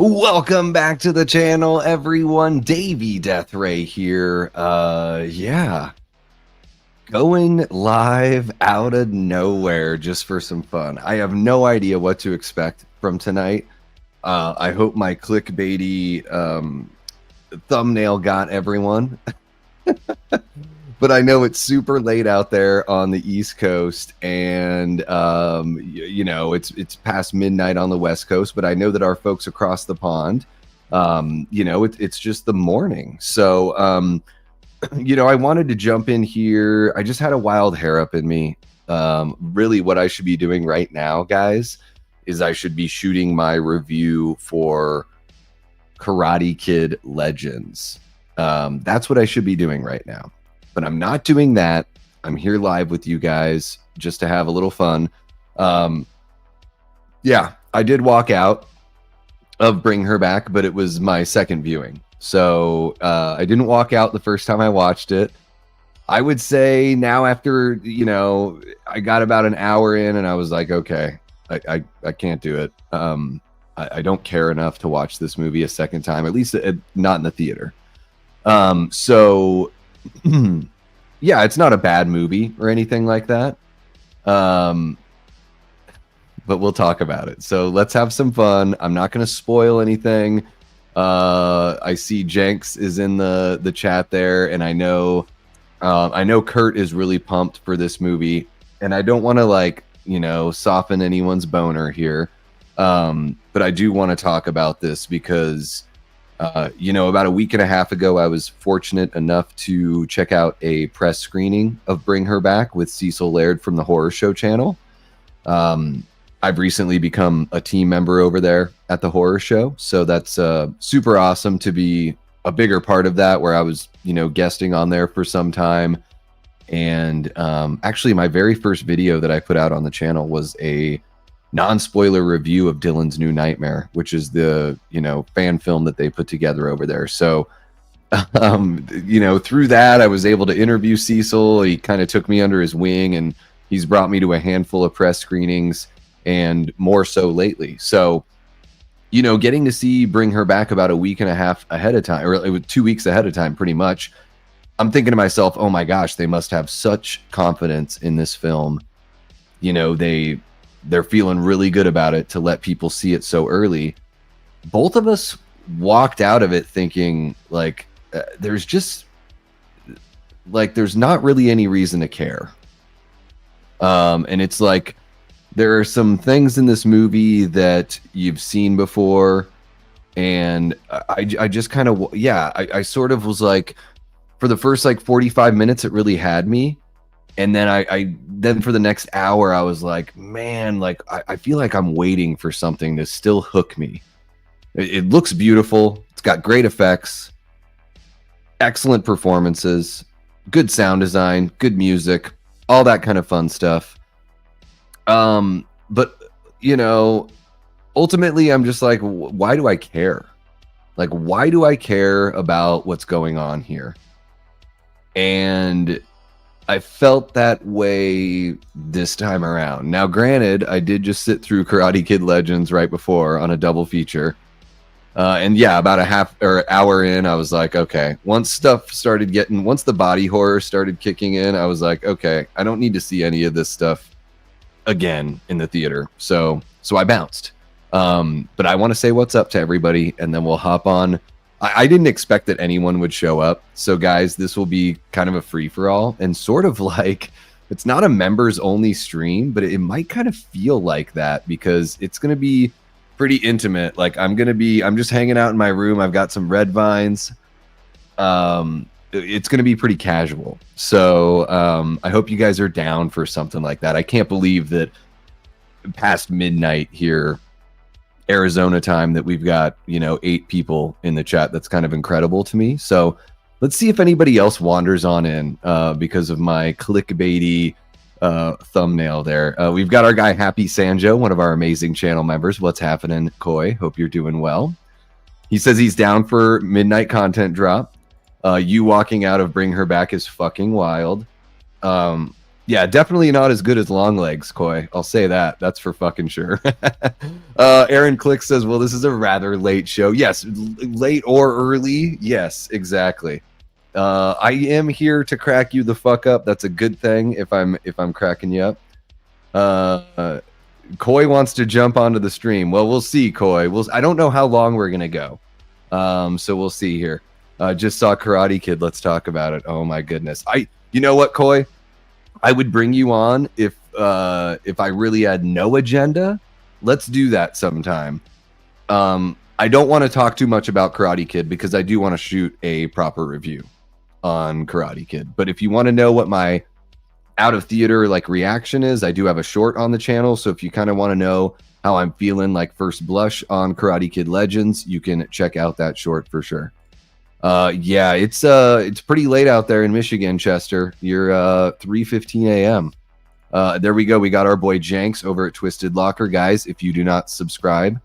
Welcome back to the channel, everyone. Davey Deathray here. Yeah, going live out of nowhere just for some fun. I have no idea what to expect from tonight. I hope my clickbaity thumbnail got everyone. But I know it's super late out there on the East Coast, and you know it's past midnight on the West Coast. But I know that our folks across the pond, you know, it's just the morning. So you know, I wanted to jump in here. I just had a wild hair up in me. Really, what I should be doing right now, guys, is I should be shooting my review for Karate Kid Legends. That's what I should be doing right now. But I'm not doing that. I'm here live with you guys just to have a little fun. Yeah, I did walk out of Bring Her Back, but it was my second viewing. So I didn't walk out the first time I watched it. I would say now after, you know, I got about an hour in and I was like, okay, I can't do it. I don't care enough to watch this movie a second time, at least not in the theater. So yeah, it's not a bad movie or anything like that. But we'll talk about it. So let's have some fun. I'm not going to spoil anything. I see Jenks is in the chat there, and I know Kurt is really pumped for this movie, and I don't want to, like, you know, soften anyone's boner here. But I do want to talk about this because you know, about a week and a half ago, I was fortunate enough to check out a press screening of Bring Her Back with Cecil Laird from the Horror Show channel. I've recently become a team member over there at the Horror Show, so that's super awesome to be a bigger part of that, where I was, you know, guesting on there for some time. And actually, my very first video that I put out on the channel was a non-spoiler review of Dylan's New Nightmare, which is the, you know, fan film that they put together over there. So you know, through that I was able to interview Cecil. He kind of took me under his wing, and he's brought me to a handful of press screenings, and more so lately. So, you know, getting to see Bring Her Back about a week and a half ahead of time, or it was 2 weeks ahead of time pretty much, I'm thinking to myself, oh my gosh, they must have such confidence in this film. You know, they're feeling really good about it to let people see it so early. Both of us walked out of it thinking, like, there's just, like, there's not really any reason to care. And it's like, there are some things in this movie that you've seen before, and I just kind of, yeah, I sort of was like, for the first, like, 45 minutes, it really had me. And then I then for the next hour, I was like, man, like, I feel like I'm waiting for something to still hook me. It looks beautiful. It's got great effects, excellent performances, good sound design, good music, all that kind of fun stuff. But, you know, ultimately, I'm just like, why do I care? Like, why do I care about what's going on here? And I felt that way this time around. Now, granted, I did just sit through Karate Kid Legends right before on a double feature. And yeah, about a half or hour in, I was like, okay, once the body horror started kicking in, I was like, okay, I don't need to see any of this stuff again in the theater. So I bounced. But I want to say what's up to everybody, and then we'll hop on. I didn't expect that anyone would show up. So guys, this will be kind of a free-for-all, and sort of like, it's not a members only stream, but it might kind of feel like that because it's going to be pretty intimate. Like, I'm just hanging out in my room. I've got some red vines. It's going to be pretty casual. So I hope you guys are down for something like that. I can't believe that past midnight here, Arizona time, that we've got, you know, 8 people in the chat. That's kind of incredible to me. So let's see if anybody else wanders on in because of my clickbaity thumbnail there. We've got our guy Happy Sanjo, one of our amazing channel members. What's happening, Koi? Hope you're doing well. He says he's down for midnight content drop. You walking out of Bring Her Back is fucking wild. Yeah, definitely not as good as Long Legs, Koi. I'll say that. That's for fucking sure. Aaron Click says, well, this is a rather late show. Yes, late or early. Yes, exactly. I am here to crack you the fuck up. That's a good thing if I'm cracking you up. Koi wants to jump onto the stream. Well, we'll see, Koi. I don't know how long we're gonna go. So we'll see here. Just saw Karate Kid. Let's talk about it. Oh my goodness. You know what, Koi? I would bring you on if I really had no agenda. Let's do that sometime. I don't want to talk too much about Karate Kid because I do want to shoot a proper review on Karate Kid. But if you want to know what my out of theater like reaction is, I do have a short on the channel. So if you kind of want to know how I'm feeling like first blush on Karate Kid Legends, you can check out that short for sure. Yeah, it's pretty late out there in Michigan, Chester. You're 3:15 a.m. There we go. We got our boy Jenks over at Twisted Locker. Guys, if you do not subscribe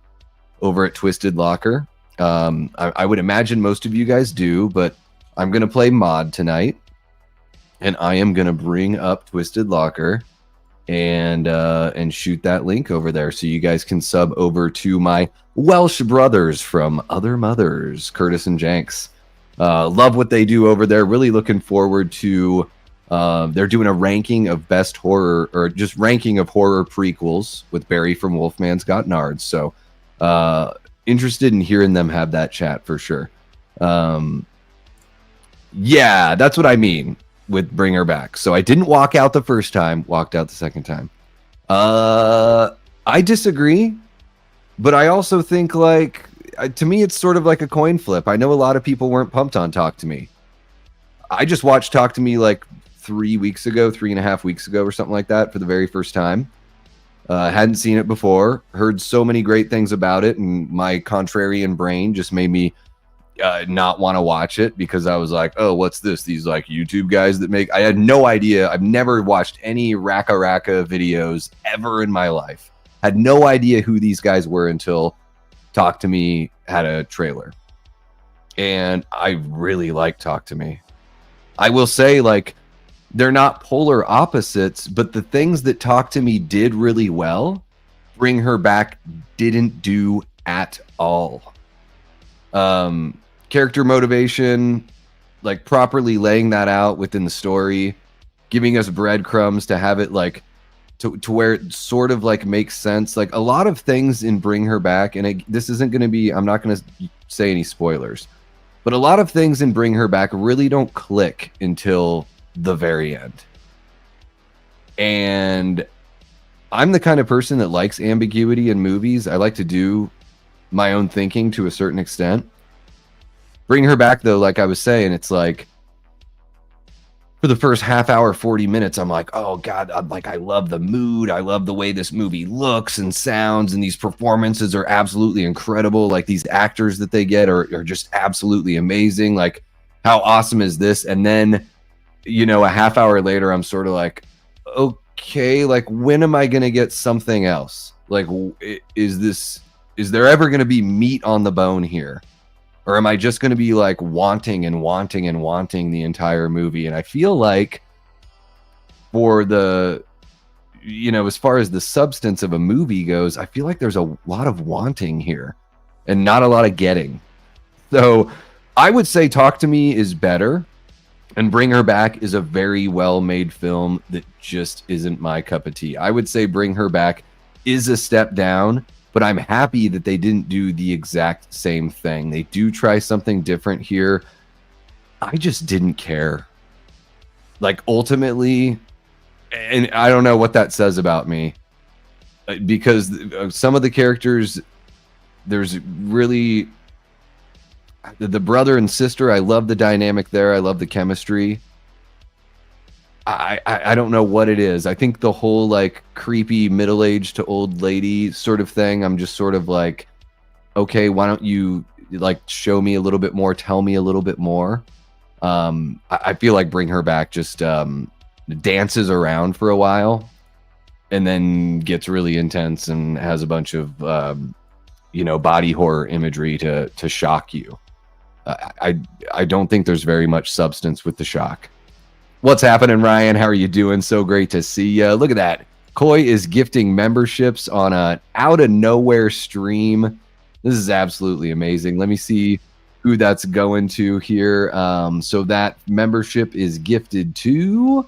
over at Twisted Locker, I would imagine most of you guys do, but I'm gonna play mod tonight, and I am gonna bring up Twisted Locker and shoot that link over there so you guys can sub over to my Welsh brothers from Other Mothers, Curtis and Jenks. Love what they do over there. Really looking forward to they're doing a ranking of best horror, or just ranking of horror prequels with Barry from Wolfman's Got Nards. So interested in hearing them have that chat for sure. Yeah, that's what I mean with Bring Her Back. So I didn't walk out the first time, walked out the second time. I disagree, but I also think like to me, it's sort of like a coin flip. I know a lot of people weren't pumped on Talk to Me. I just watched Talk to Me like 3 weeks ago, 3.5 weeks ago or something like that for the very first time. Hadn't seen it before, heard so many great things about it, and my contrarian brain just made me not want to watch it because I was like, oh, what's this? These like YouTube guys that make... I had no idea. I've never watched any Raka Raka videos ever in my life. Had no idea who these guys were until Talk to Me had a trailer. And I really like Talk to Me. I will say, like, they're not polar opposites, but the things that Talk to Me did really well, Bring Her Back didn't do at all. Character motivation, like properly laying that out within the story, giving us breadcrumbs to have it like to where it sort of like makes sense. Like a lot of things in Bring Her Back, and this isn't going to be, I'm not going to say any spoilers, but a lot of things in Bring Her Back really don't click until the very end. And I'm the kind of person that likes ambiguity in movies. I like to do my own thinking to a certain extent. Bring Her Back, though, like I was saying, it's like for the first half hour, 40 minutes, I'm like, oh God, I love the mood. I love the way this movie looks and sounds, and these performances are absolutely incredible. Like these actors that they get are just absolutely amazing. Like how awesome is this? And then, you know, a half hour later, I'm sort of like, okay, like when am I going to get something else? Like, is there ever going to be meat on the bone here? Or am I just going to be like wanting and wanting and wanting the entire movie? And I feel like for the, you know, as far as the substance of a movie goes, I feel like there's a lot of wanting here and not a lot of getting. So I would say Talk to Me is better, and Bring Her Back is a very well-made film that just isn't my cup of tea. I would say Bring Her Back is a step down, but I'm happy that they didn't do the exact same thing. They do try something different here. I just didn't care. Like, ultimately, and I don't know what that says about me, because some of the characters, there's really... The brother and sister, I love the dynamic there. I love the chemistry. I don't know what it is. I think the whole like creepy middle-aged to old lady sort of thing, I'm just sort of like, okay, why don't you like show me a little bit more, tell me a little bit more. I feel like Bring Her Back just dances around for a while and then gets really intense and has a bunch of you know, body horror imagery to shock you. I don't think there's very much substance with the shock. What's happening, Ryan? How are you doing? So great to see you. Look at that. Koi is gifting memberships on an out of nowhere stream. This is absolutely amazing. Let me see who that's going to here. So that membership is gifted to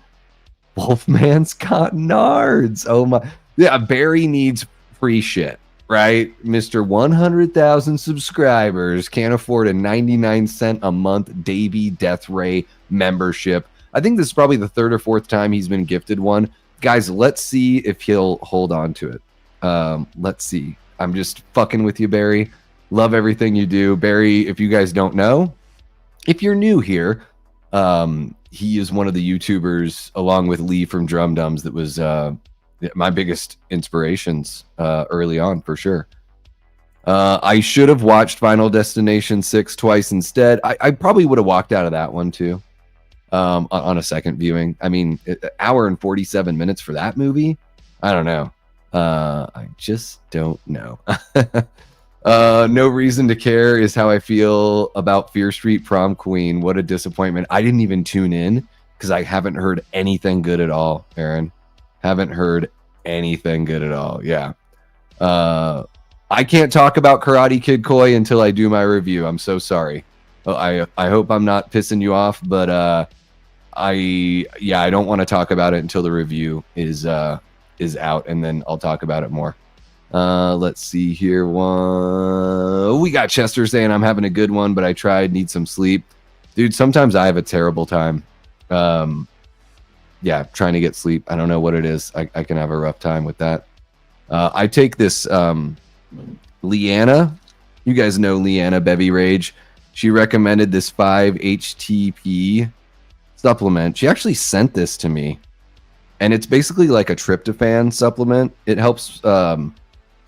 Wolfman Scott Nards. Oh my. Yeah, Barry needs free shit, right? Mr. 100,000 subscribers can't afford a 99-cent a month Davey Death Ray membership. I think this is probably the third or fourth time he's been gifted one. Guys, let's see if he'll hold on to it. Let's see. I'm just fucking with you, Barry. Love everything you do. Barry, if you guys don't know, if you're new here, he is one of the YouTubers, along with Lee from Drum Dums, that was my biggest inspirations early on, for sure. I should have watched Final Destination 6 twice instead. I probably would have walked out of that one, too. On a second viewing. I mean, an hour and 47 minutes for that movie. I don't know. I just don't know. No reason to care is how I feel about Fear Street Prom Queen. What a disappointment. I didn't even tune in because I haven't heard anything good at all, Aaron. Haven't heard anything good at all. Yeah. I can't talk about Karate Kid Koi until I do my review. I'm so sorry. I hope I'm not pissing you off, but I don't want to talk about it until the review is out, and then I'll talk about it more. Let's see here. We got Chester saying I'm having a good one, but I tried, need some sleep. Dude, sometimes I have a terrible time. Trying to get sleep. I don't know what it is. I can have a rough time with that. I take this Leanna. You guys know Leanna Bevy Rage. She recommended this 5-HTP supplement. She actually sent this to me, and it's basically like a tryptophan supplement. It helps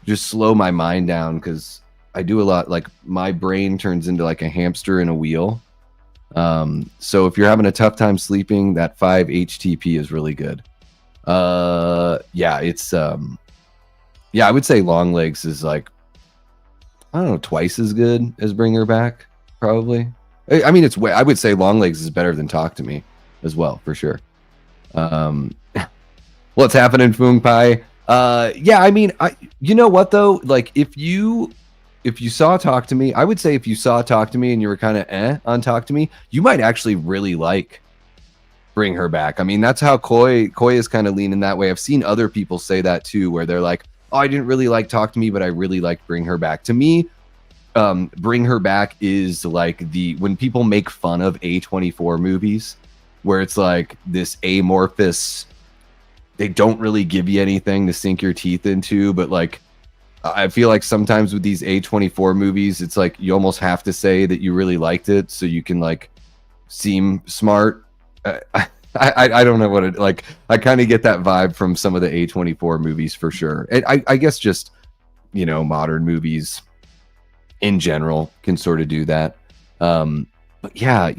just slow my mind down because I do a lot. Like, my brain turns into like a hamster in a wheel. So if you're having a tough time sleeping, that 5-HTP is really good. It's I would say Long Legs is like, I don't know, twice as good as Bring Her Back. Probably. I mean, I would say Long Legs is better than Talk to Me as well, for sure. What's happening, Foong Pai? I mean, you know what though? Like, if you saw Talk to Me, I would say if you saw Talk to Me and you were kind of on Talk to Me, you might actually really like Bring Her Back. I mean, that's how Koi is kind of leaning that way. I've seen other people say that too, where they're like, oh, I didn't really like Talk to Me, but I really liked Bring Her Back. To me, Bring Her Back is like when people make fun of A24 movies, where it's like this amorphous, they don't really give you anything to sink your teeth into, but like, I feel like sometimes with these A24 movies, it's like you almost have to say that you really liked it so you can like seem smart. I don't know what it like. I kind of get that vibe from some of the A24 movies, for sure. And I guess just, modern movies in general can sort of do that. But yeah, I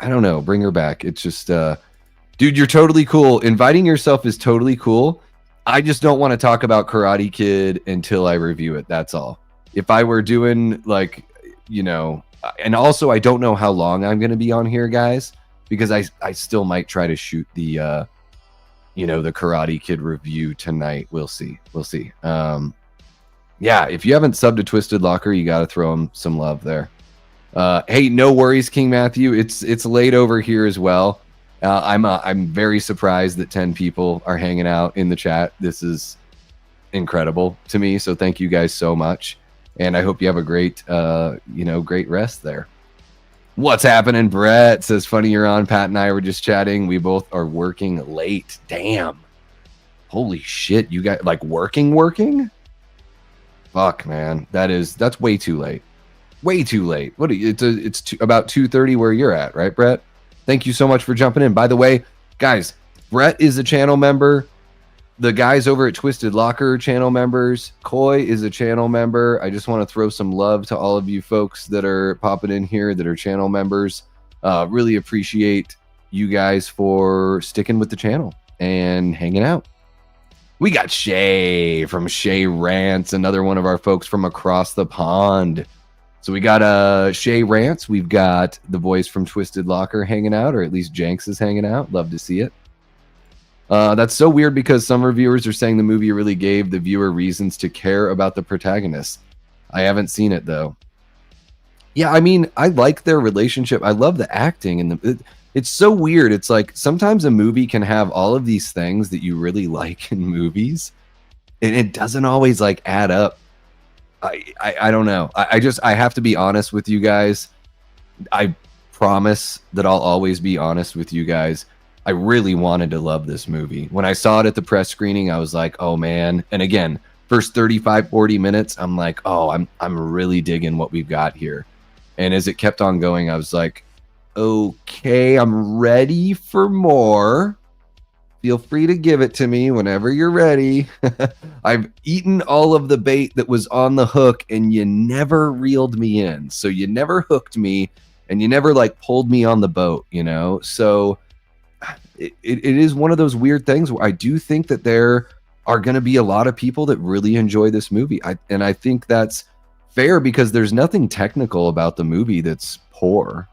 don't know. Bring Her Back. It's just, dude, you're totally cool. Inviting yourself is totally cool. I just don't want to talk about Karate Kid until I review it. That's all. If I were doing like, and also I don't know how long I'm going to be on here, guys, because I still might try to shoot the, the Karate Kid review tonight. We'll see. If you haven't subbed to Twisted Locker, you got to throw him some love there. Hey, no worries, King Matthew. It's late over here as well. I'm very surprised that 10 people are hanging out in the chat. This is incredible to me. So thank you guys so much. And I hope you have a great, great rest there. What's happening? Brett says, funny you're on. Pat and I were just chatting. We both are working late. Damn. Holy shit. You got like working? Fuck, man. That's way too late. Way too late. It's about 2:30 where you're at, right, Brett? Thank you so much for jumping in. By the way, guys, Brett is a channel member. The guys over at Twisted Locker are channel members. Koi is a channel member. I just want to throw some love to all of you folks that are popping in here that are channel members. Really appreciate you guys for sticking with the channel and hanging out. We got Shay from Shay Rants, another one of our folks from across the pond. So we got Shay Rants. We've got the boys from Twisted Locker hanging out, or at least Jenks is hanging out. Love to see it. That's so weird because some reviewers are saying the movie really gave the viewer reasons to care about the protagonist. I haven't seen it though. Yeah, I mean, I like their relationship. I love the acting and it's so weird. It's like sometimes a movie can have all of these things that you really like in movies, and it doesn't always like add up. I don't know. I have to be honest with you guys. I promise that I'll always be honest with you guys. I really wanted to love this movie. When I saw it at the press screening, I was like, oh man. And again, first 35, 40 minutes, I'm like, oh, I'm really digging what we've got here. And as it kept on going, I was like, okay, I'm ready for more. Feel free to give it to me whenever you're ready. I've eaten all of the bait that was on the hook and you never reeled me in. So you never hooked me and you never like pulled me on the boat, you know? So it is one of those weird things where I do think that there are going to be a lot of people that really enjoy this movie. And I think that's fair because there's nothing technical about the movie that's poor.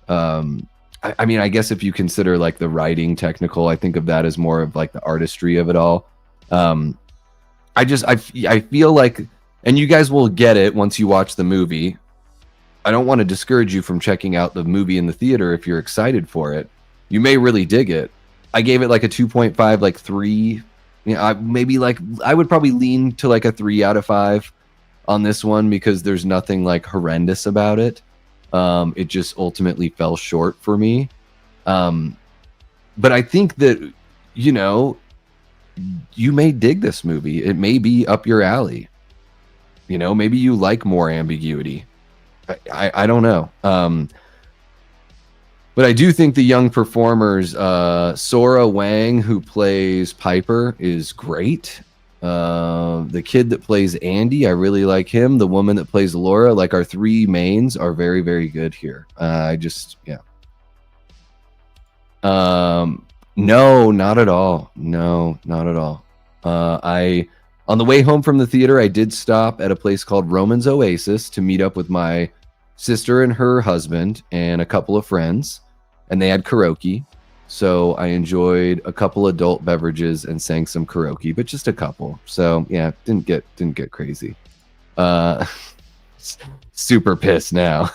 I mean, I guess if you consider like the writing technical, I think of that as more of like the artistry of it all. I feel like, and you guys will get it once you watch the movie. I don't want to discourage you from checking out the movie in the theater if you're excited for it. You may really dig it. I gave it like a 2.5, like 3. You know, I would probably lean to like a 3 out of 5 on this one because there's nothing like horrendous about it. It just ultimately fell short for me. But I think that, you know, you may dig this movie. It may be up your alley. You know, maybe you like more ambiguity. I don't know. But I do think the young performers, Sora Wang, who plays Piper, is great. The kid that plays Andy, I really like him. The woman that plays Laura, like our 3 mains are very, very good here. Yeah. No, not at all. No, not at all. On the way home from the theater, I did stop at a place called Roman's Oasis to meet up with my sister and her husband and a couple of friends, and they had karaoke. So I enjoyed a couple adult beverages and sang some karaoke, but just a couple. So yeah, didn't get crazy. Super pissed now.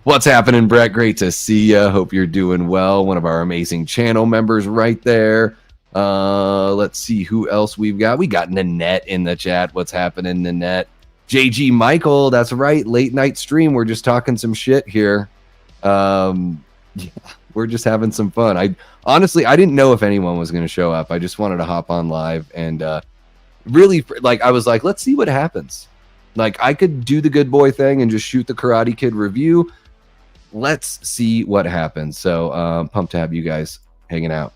What's happening, Brett? Great to see you. Hope you're doing well. One of our amazing channel members right there. Let's see who else we've got. We got Nanette in the chat. What's happening, Nanette? JG Michael, that's right. Late night stream. We're just talking some shit here. Yeah, we're just having some fun. I didn't know if anyone was going to show up. I just wanted to hop on live and really, like, I was like, let's see what happens. Like, I could do the good boy thing and just shoot the Karate Kid review. Let's see what happens. So pumped to have you guys hanging out.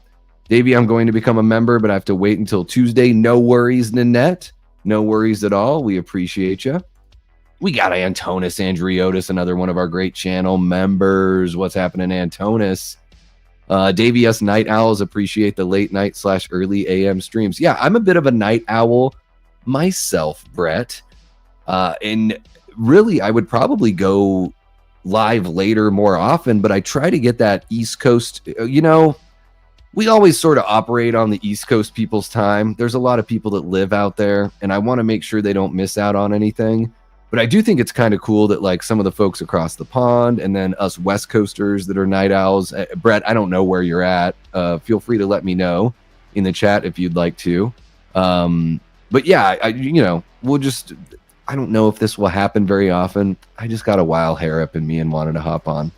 Davey, I'm going to become a member, but I have to wait until Tuesday. No worries, Nanette. No worries at all. We appreciate you. We got Antonis Andriotis, another one of our great channel members. What's happening, Antonis? Davey, us night owls appreciate the late night / early AM streams. Yeah, I'm a bit of a night owl myself, Brett. And really, I would probably go live later more often, but I try to get that East Coast, you know, we always sort of operate on the East Coast people's time. There's a lot of people that live out there, and I want to make sure they don't miss out on anything. But I do think it's kind of cool that like some of the folks across the pond and then us West Coasters that are night owls. Brett, I don't know where you're at. Feel free to let me know in the chat if you'd like to. But yeah, you know, we'll just, I don't know if this will happen very often. I just got a wild hair up in me and wanted to hop on.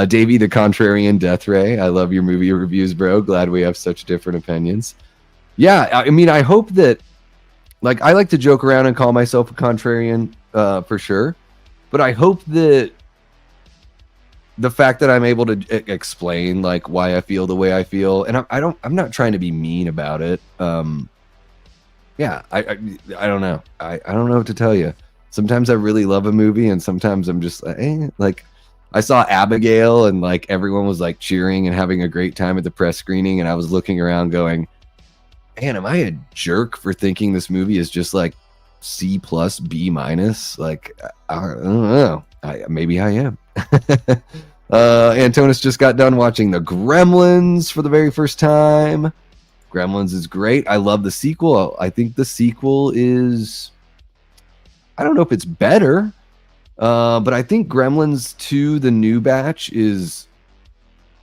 Davey, the contrarian death ray. I love your movie reviews, bro. Glad we have such different opinions. Yeah, I mean, I hope that, like, I like to joke around and call myself a contrarian for sure. But I hope that the fact that I'm able to explain like why I feel the way I feel, and I'm not trying to be mean about it. Yeah, I don't know. I don't know what to tell you. Sometimes I really love a movie, and sometimes I'm just like, I saw Abigail, and like everyone was like cheering and having a great time at the press screening, and I was looking around going, man, am I a jerk for thinking this movie is just like C plus B minus. Like I don't know. Maybe I am. Antonis just got done watching the Gremlins for the very first time. Gremlins is great. I love the sequel. I think the sequel is, I don't know if it's better, but I think Gremlins 2, the new batch, is,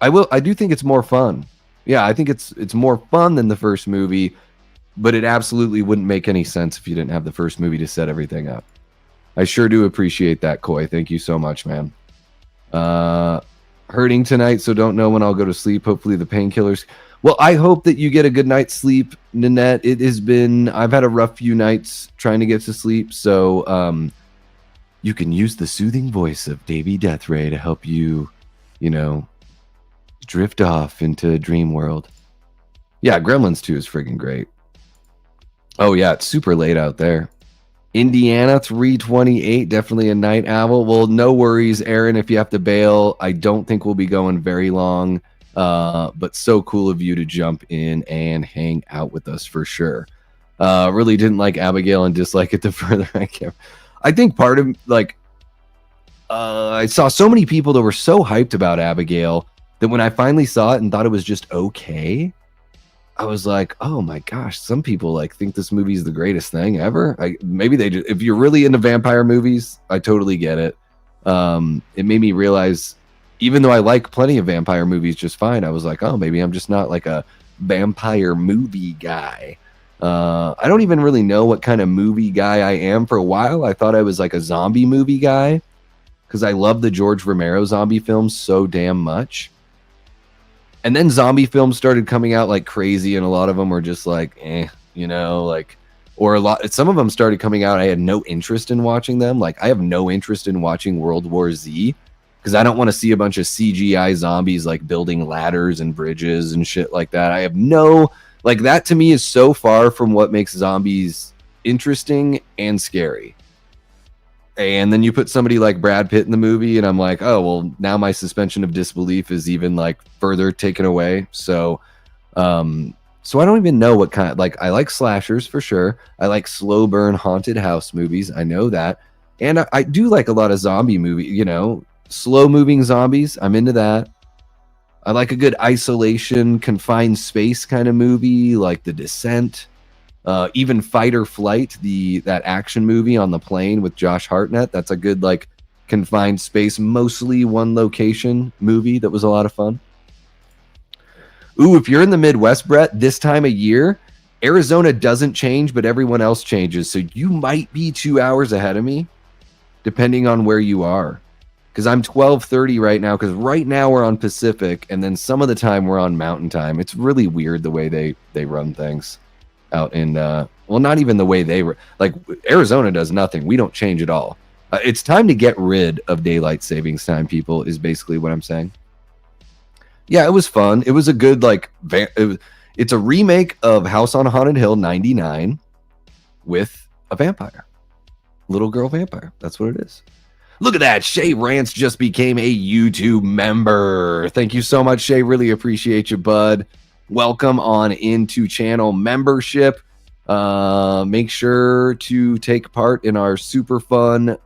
I do think it's more fun. Yeah, I think it's more fun than the first movie, but it absolutely wouldn't make any sense if you didn't have the first movie to set everything up. I sure do appreciate that, Coy. Thank you so much, man. Hurting tonight, so don't know when I'll go to sleep. Hopefully the painkillers. Well, I hope that you get a good night's sleep, Nanette. I've had a rough few nights trying to get to sleep, so you can use the soothing voice of Davey Deathray to help you, drift off into a dream world. Yeah, Gremlins 2 is friggin' great. Oh, yeah, it's super late out there. Indiana 328, definitely a night owl. Well, no worries, Aaron, if you have to bail. I don't think we'll be going very long. But so cool of you to jump in and hang out with us for sure. Really didn't like Abigail and dislike it the further I came. I think part of I saw so many people that were so hyped about Abigail that when I finally saw it and thought it was just okay, I was like, oh my gosh, some people think this movie is the greatest thing ever. Maybe they do. If you're really into vampire movies, I totally get it. It made me realize, even though I like plenty of vampire movies just fine, I was like, oh, maybe I'm just not like a vampire movie guy. I don't even really know what kind of movie guy I am. For a while, I thought I was like a zombie movie guy because I love the George Romero zombie films so damn much. And then zombie films started coming out like crazy, and a lot of them were just like, some of them started coming out. I had no interest in watching them. Like, I have no interest in watching World War Z because I don't want to see a bunch of CGI zombies like building ladders and bridges and shit like that. I have that to me is so far from what makes zombies interesting and scary. And then you put somebody like Brad Pitt in the movie, and I'm like, oh, well, now my suspension of disbelief is even further taken away. So I don't even know what kind. I like slashers for sure. I like slow burn haunted house movies. I know that. And I do like a lot of zombie movies, slow moving zombies. I'm into that. I like a good isolation, confined space kind of movie, like The Descent. Even Fight or Flight, that action movie on the plane with Josh Hartnett. That's a good confined space, mostly one location movie that was a lot of fun. Ooh, if you're in the Midwest, Brett, this time of year, Arizona doesn't change, but everyone else changes. So you might be 2 hours ahead of me, depending on where you are. Because I'm 12:30 right now, because right now we're on Pacific, and then some of the time we're on Mountain Time. It's really weird the way they run things out in, not even the way Arizona does nothing. We don't change at all. It's time to get rid of daylight savings time, people, is basically what I'm saying. Yeah, it was fun. It was a good, it's a remake of House on Haunted Hill 99 with a vampire. Little girl vampire. That's what it is. Look at that. Shay Rants just became a YouTube member. Thank you so much, Shay. Really appreciate you, bud. Welcome on into channel membership. Make sure to take part in our super fun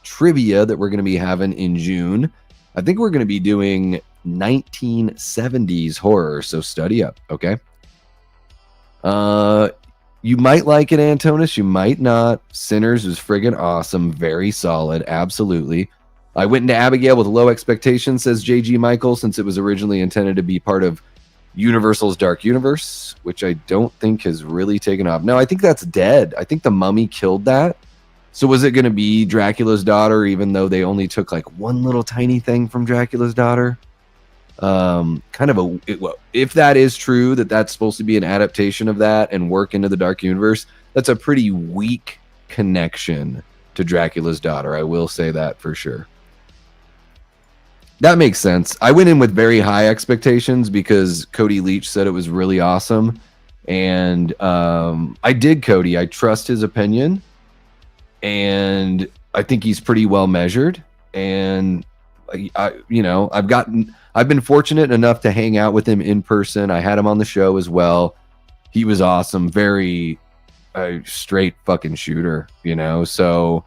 trivia that we're going to be having in June. I think we're going to be doing 1970s horror, so study up, okay? You might like it, Antonis. You might not. Sinners was friggin' awesome. Very solid. Absolutely. I went into Abigail with low expectations, says JG Michael, since it was originally intended to be part of Universal's Dark Universe, which I don't think has really taken off. No, I think that's dead. I think The Mummy killed that. So was it going to be Dracula's Daughter, even though they only took one little tiny thing from Dracula's Daughter? If that is true, that's supposed to be an adaptation of that and work into the Dark Universe, that's a pretty weak connection to Dracula's Daughter. I will say that for sure. That makes sense. I went in with very high expectations because Cody Leach said it was really awesome. And I did Cody. I trust his opinion. And I think he's pretty well measured. And, I've been fortunate enough to hang out with him in person. I had him on the show as well. He was awesome. Very, a straight fucking shooter, you know. So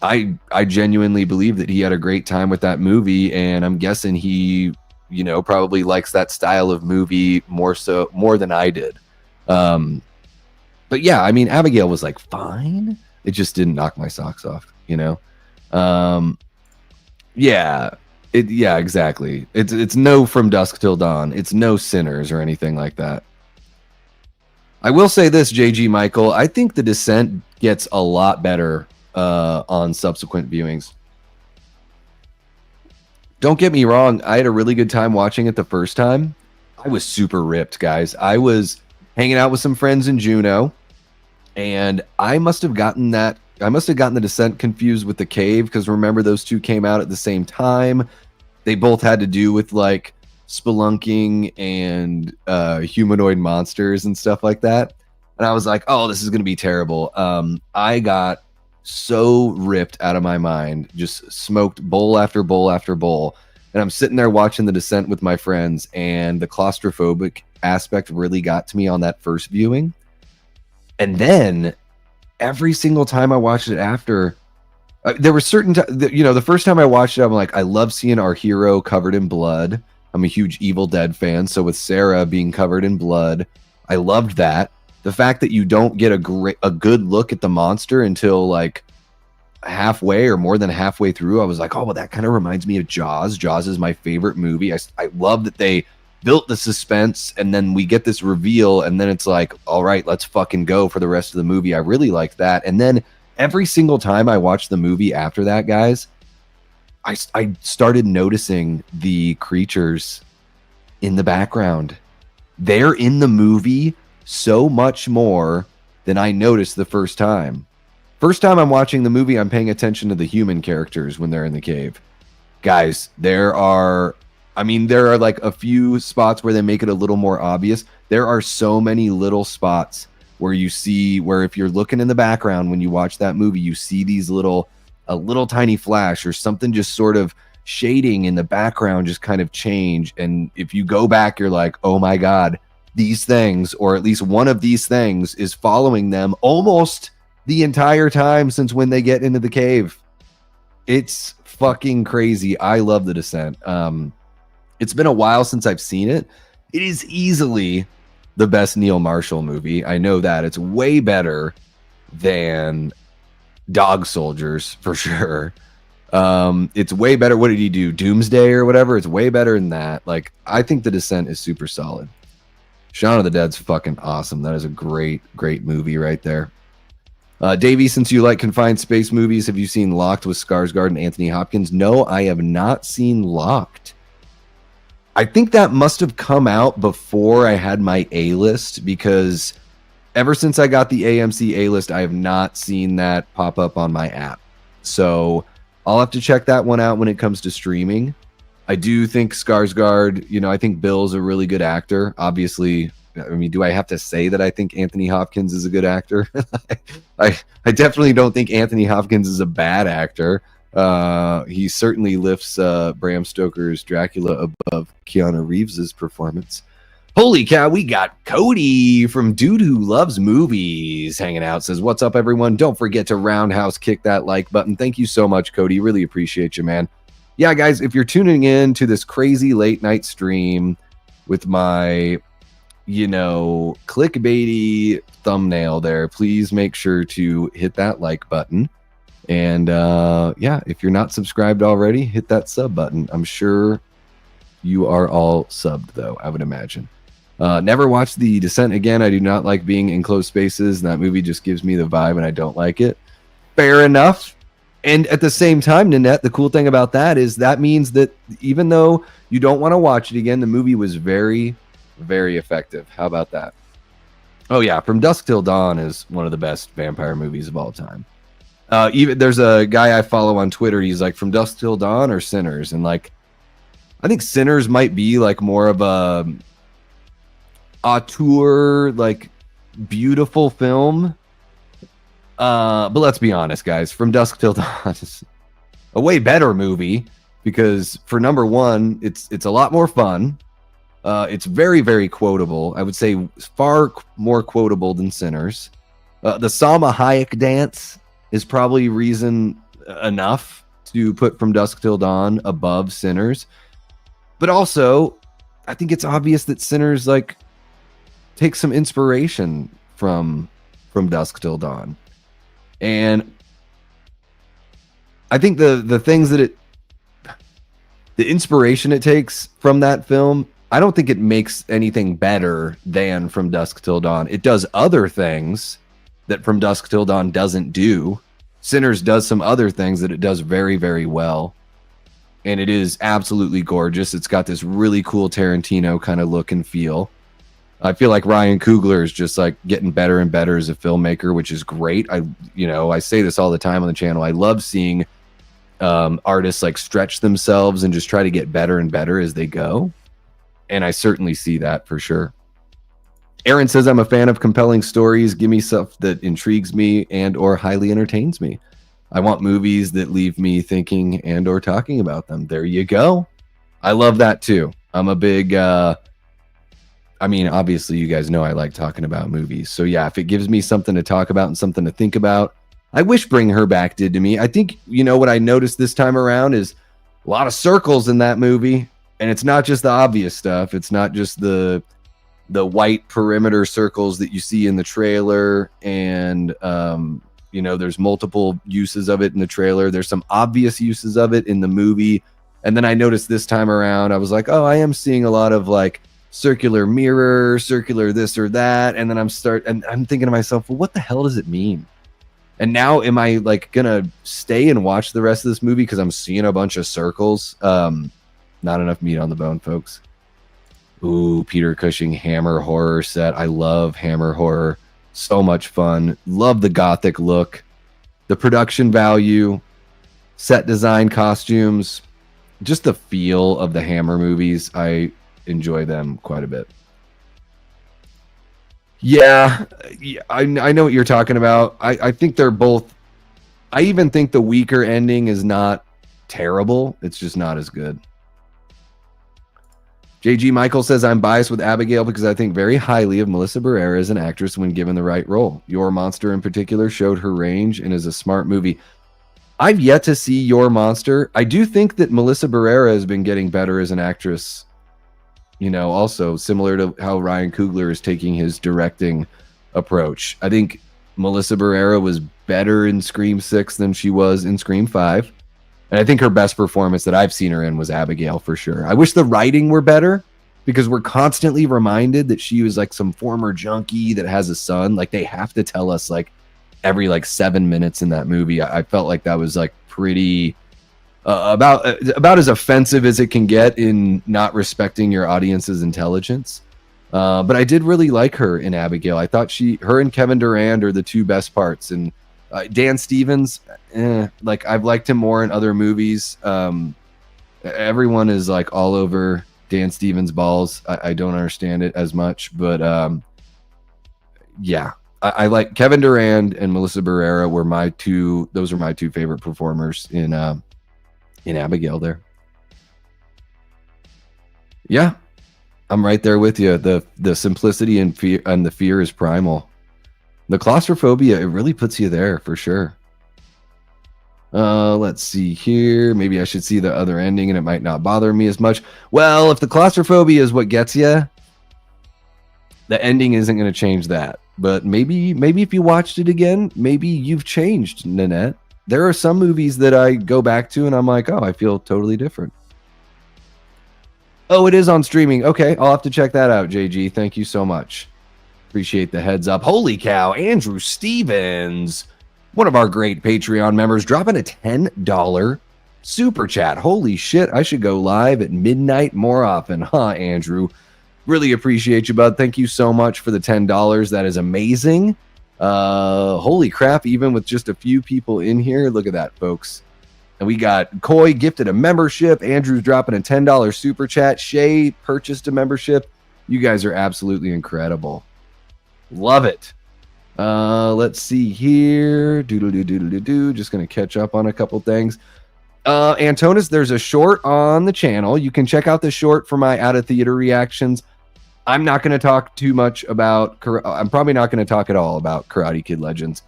I genuinely believe that he had a great time with that movie, and I'm guessing he, you know, probably likes that style of movie more than I did. But yeah, I mean, Abigail was like fine. It just didn't knock my socks off, you know. Um, yeah, yeah, exactly. It's no From Dusk Till Dawn. It's no Sinners or anything like that. I will say this, JG Michael. I think The Descent gets a lot better on subsequent viewings. Don't get me wrong. I had a really good time watching it the first time. I was super ripped, guys. I was hanging out with some friends in Juneau, and I must have gotten The Descent confused with The Cave, because remember, those two came out at the same time. They both had to do with like spelunking and humanoid monsters and stuff like that. And I was like, oh, this is going to be terrible. I got so ripped out of my mind, just smoked bowl after bowl after bowl. And I'm sitting there watching The Descent with my friends, and the claustrophobic aspect really got to me on that first viewing. And then every single time I watched it after, there were certain the first time I watched it, I'm like, I love seeing our hero covered in blood. I'm a huge Evil Dead fan, so with Sarah being covered in blood, I loved that. The fact that you don't get a good look at the monster until like halfway or more than halfway through, I was like, oh, well, that kind of reminds me of Jaws. Jaws is my favorite movie. I love that they built the suspense, and then we get this reveal, and then it's like, all right, let's fucking go for the rest of the movie. I really liked that. And then every single time I watched the movie after that, guys, I started noticing the creatures in the background. They're in the movie so much more than I noticed the first time. First time I'm watching the movie, I'm paying attention to the human characters when they're in the cave. Guys, there are like a few spots where they make it a little more obvious. There are so many little spots where if you're looking in the background when you watch that movie, you see these a little tiny flash or something just sort of shading in the background just kind of change. And if you go back, you're like, oh my God, these things, or at least one of these things, is following them almost the entire time since when they get into the cave. It's fucking crazy. I love The Descent. It's been a while since I've seen it. It is easily the best Neil Marshall movie. I know that. It's way better than Dog Soldiers, for sure. It's way better. What did he do? Doomsday or whatever? It's way better than that. Like, I think The Descent is super solid. Shaun of the Dead's fucking awesome. That is a great, great movie right there. Davey, since you like confined space movies, have you seen Locked with Skarsgård and Anthony Hopkins? No, I have not seen Locked. I think that must have come out before I had my A-list, because ever since I got the AMC A-list, I have not seen that pop up on my app. So I'll have to check that one out when it comes to streaming. I do think Skarsgård, I think Bill's a really good actor. Obviously, I mean, do I have to say that I think Anthony Hopkins is a good actor? I definitely don't think Anthony Hopkins is a bad actor. He certainly lifts Bram Stoker's Dracula above Keanu Reeves's performance. Holy cow, we got Cody from Dude Who Loves Movies hanging out. Says, what's up, everyone? Don't forget to roundhouse kick that like button. Thank you so much, Cody. Really appreciate you, man. Yeah, guys, if you're tuning in to this crazy late night stream with my, clickbaity thumbnail there, please make sure to hit that like button. And if you're not subscribed already, hit that sub button. I'm sure you are all subbed, though, I would imagine. Never watched The Descent again. I do not like being in closed spaces. That movie just gives me the vibe, and I don't like it. Fair enough. And at the same time, Nanette, the cool thing about that is that means that even though you don't want to watch it again, the movie was very, very effective. How about that? Oh, yeah. From Dusk Till Dawn is one of the best vampire movies of all time. Even there's a guy I follow on Twitter. He's like, From Dusk Till Dawn or Sinners? And like, I think Sinners might be like more of a auteur, like beautiful film. But let's be honest, guys. From Dusk Till Dawn is a way better movie because, for number one, it's a lot more fun. It's very, very quotable. I would say far more quotable than Sinners. The Salma Hayek dance is probably reason enough to put From Dusk Till Dawn above Sinners. But also, I think it's obvious that Sinners like take some inspiration from Dusk Till Dawn. And I think the things that the inspiration it takes from that film, I don't think it makes anything better than From Dusk Till Dawn. It does other things that From Dusk Till Dawn doesn't do. Sinners does some other things that it does very, very well. And it is absolutely gorgeous. It's got this really cool Tarantino kind of look and feel. I feel like Ryan Coogler is just like getting better and better as a filmmaker, which is great. I say this all the time on the channel. I love seeing artists like stretch themselves and just try to get better and better as they go. And I certainly see that for sure. Aaron says, I'm a fan of compelling stories. Give me stuff that intrigues me and or highly entertains me. I want movies that leave me thinking and or talking about them. There you go. I love that too. I'm a big, obviously you guys know I like talking about movies. So yeah, if it gives me something to talk about and something to think about, I wish Bring Her Back did to me. I think, what I noticed this time around is a lot of circles in that movie. And it's not just the obvious stuff. It's not just the white perimeter circles that you see in the trailer. And, there's multiple uses of it in the trailer. There's some obvious uses of it in the movie. And then I noticed this time around, I was like, oh, I am seeing a lot of like circular mirror, circular this or that. And then I'm thinking to myself, well, what the hell does it mean? And now am I like gonna stay and watch the rest of this movie because I'm seeing a bunch of circles? Not enough meat on the bone, folks. Ooh, Peter Cushing Hammer horror set. I love Hammer horror. So much fun. Love the gothic look, the production value, set design, costumes, just the feel of the Hammer movies. I enjoy them quite a bit. Yeah, I know what you're talking about. I think they're both. I even think the weaker ending is not terrible. It's just not as good. JG Michael says, I'm biased with Abigail because I think very highly of Melissa Barrera as an actress when given the right role. Your Monster in particular showed her range and is a smart movie. I've yet to see Your Monster. I do think that Melissa Barrera has been getting better as an actress, also similar to how Ryan Coogler is taking his directing approach. I think Melissa Barrera was better in Scream 6 than she was in Scream 5. And I think her best performance that I've seen her in was Abigail for sure. I wish the writing were better because we're constantly reminded that she was like some former junkie that has a son. Like they have to tell us like every like 7 minutes in that movie. I felt like that was like pretty about as offensive as it can get in not respecting your audience's intelligence. But I did really like her in Abigail. I thought her and Kevin Durand are the two best parts. And Dan Stevens, like I've liked him more in other movies. Everyone is like all over Dan Stevens' balls. I don't understand it as much, but yeah, I like Kevin Durand and Melissa Barrera were my two. Those are my two favorite performers in Abigail. There, yeah, I'm right there with you. The simplicity and fear and the fear is primal. The claustrophobia, it really puts you there for sure. Let's see here. Maybe I should see the other ending and it might not bother me as much. Well, if the claustrophobia is what gets you, the ending isn't going to change that. But maybe if you watched it again, maybe you've changed, Nanette. There are some movies that I go back to and I'm like, oh, I feel totally different. Oh, it is on streaming. Okay, I'll have to check that out, JG. Thank you so much. Appreciate the heads up. Holy cow, Andrew Stevens, one of our great Patreon members, dropping a $10 super chat. Holy shit, I should go live at midnight more often, huh, Andrew? Really appreciate you, bud. Thank you so much for the $10. That is amazing. Holy crap, even with just a few people in here. Look at that, folks. And we got Coy gifted a membership. Andrew's dropping a $10 super chat. Shay purchased a membership. You guys are absolutely incredible. Love it. Let's see here. Doodle-doo. Just going to catch up on a couple things. Antonis, there's a short on the channel. You can check out the short for my out of theater reactions. I'm not going to talk too much about. I'm probably not going to talk at all about Karate Kid Legends.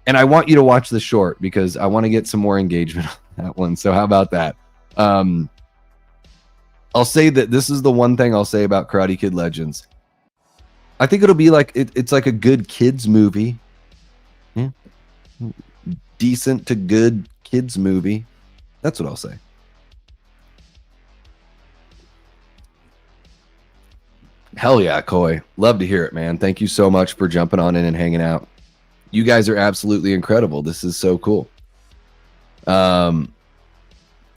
And I want you to watch the short because I want to get some more engagement on that one. So how about that? I'll say that this is the one thing I'll say about Karate Kid Legends. I think it'll be like it's like a good kids movie. Yeah. Decent to good kids movie. That's what I'll say. Hell yeah, Koi. Love to hear it, man. Thank you so much for jumping on in and hanging out. You guys are absolutely incredible. This is so cool. And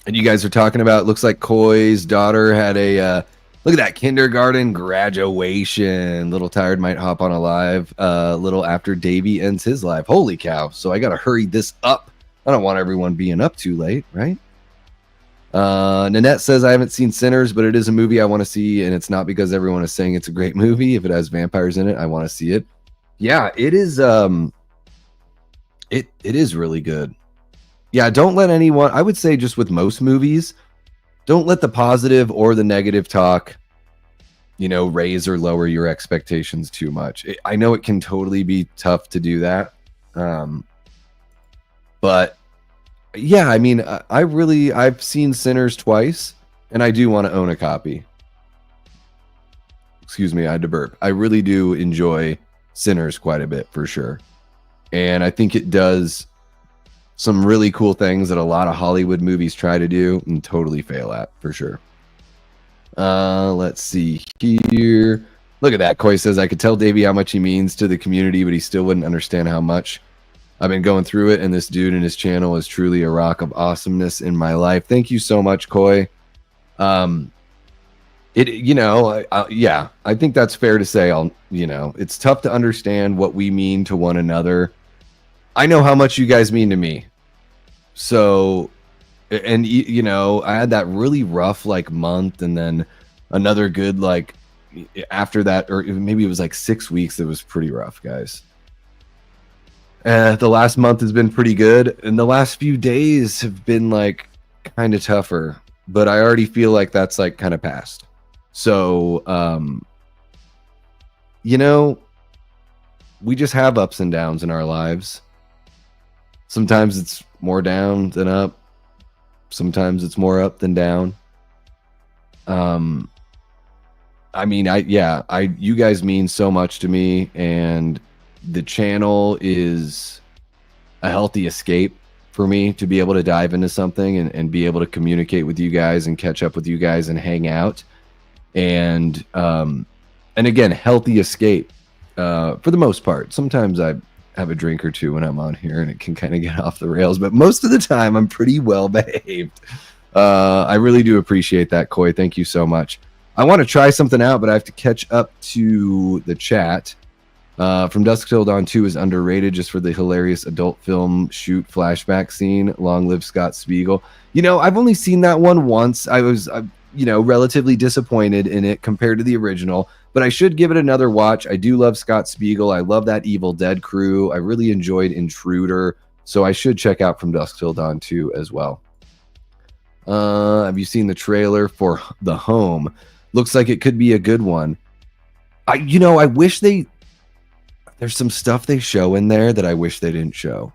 you guys are talking about, looks like Koi's daughter had a look at that, kindergarten graduation. Little Tired might hop on a live little after Davey ends his live. Holy cow. So I got to hurry this up. I don't want everyone being up too late, right? Nanette says, I haven't seen Sinners, but it is a movie I want to see, and it's not because everyone is saying it's a great movie. If it has vampires in it, I want to see it. Yeah, it is. It is really good. Yeah, don't let anyone, I would say just with most movies, don't let the positive or the negative talk, raise or lower your expectations too much. I know it can totally be tough to do that. But yeah, I mean, I've seen Sinners twice, and I do want to own a copy. Excuse me, I had to burp. I really do enjoy Sinners quite a bit, for sure. And I think it does some really cool things that a lot of Hollywood movies try to do and totally fail at, for sure. Let's see here. Look at that. Koi says, I could tell Davey how much he means to the community, but he still wouldn't understand how much. I've been going through it, and this dude and his channel is truly a rock of awesomeness in my life. Thank you so much, Koi. Yeah, I think that's fair to say. It's tough to understand what we mean to one another. I know how much you guys mean to me. So, and I had that really rough month, and then another good after that, or maybe it was 6 weeks. It was pretty rough, guys. The last month has been pretty good, and the last few days have been kind of tougher, but I already feel like that's kind of past. So, we just have ups and downs in our lives. Sometimes it's more down than up. Sometimes it's more up than down. You guys mean so much to me, and the channel is a healthy escape for me to be able to dive into something and be able to communicate with you guys and catch up with you guys and hang out. And again, healthy escape for the most part. Sometimes I have a drink or two when I'm on here and it can kind of get off the rails, but most of the time I'm pretty well behaved. I really do appreciate that, Koi. Thank you so much. I want to try something out, but I have to catch up to the chat. From Dusk Till Dawn 2 is underrated just for the hilarious adult film shoot flashback scene. Long live Scott Spiegel. I've only seen that one once. I was, relatively disappointed in it compared to the original, but I should give it another watch. I do love Scott Spiegel. I love that Evil Dead crew. I really enjoyed Intruder, so I should check out From Dusk Till Dawn 2 as well. Have you seen the trailer for The Home? Looks like it could be a good one. I wish there's some stuff they show in there that I wish they didn't show.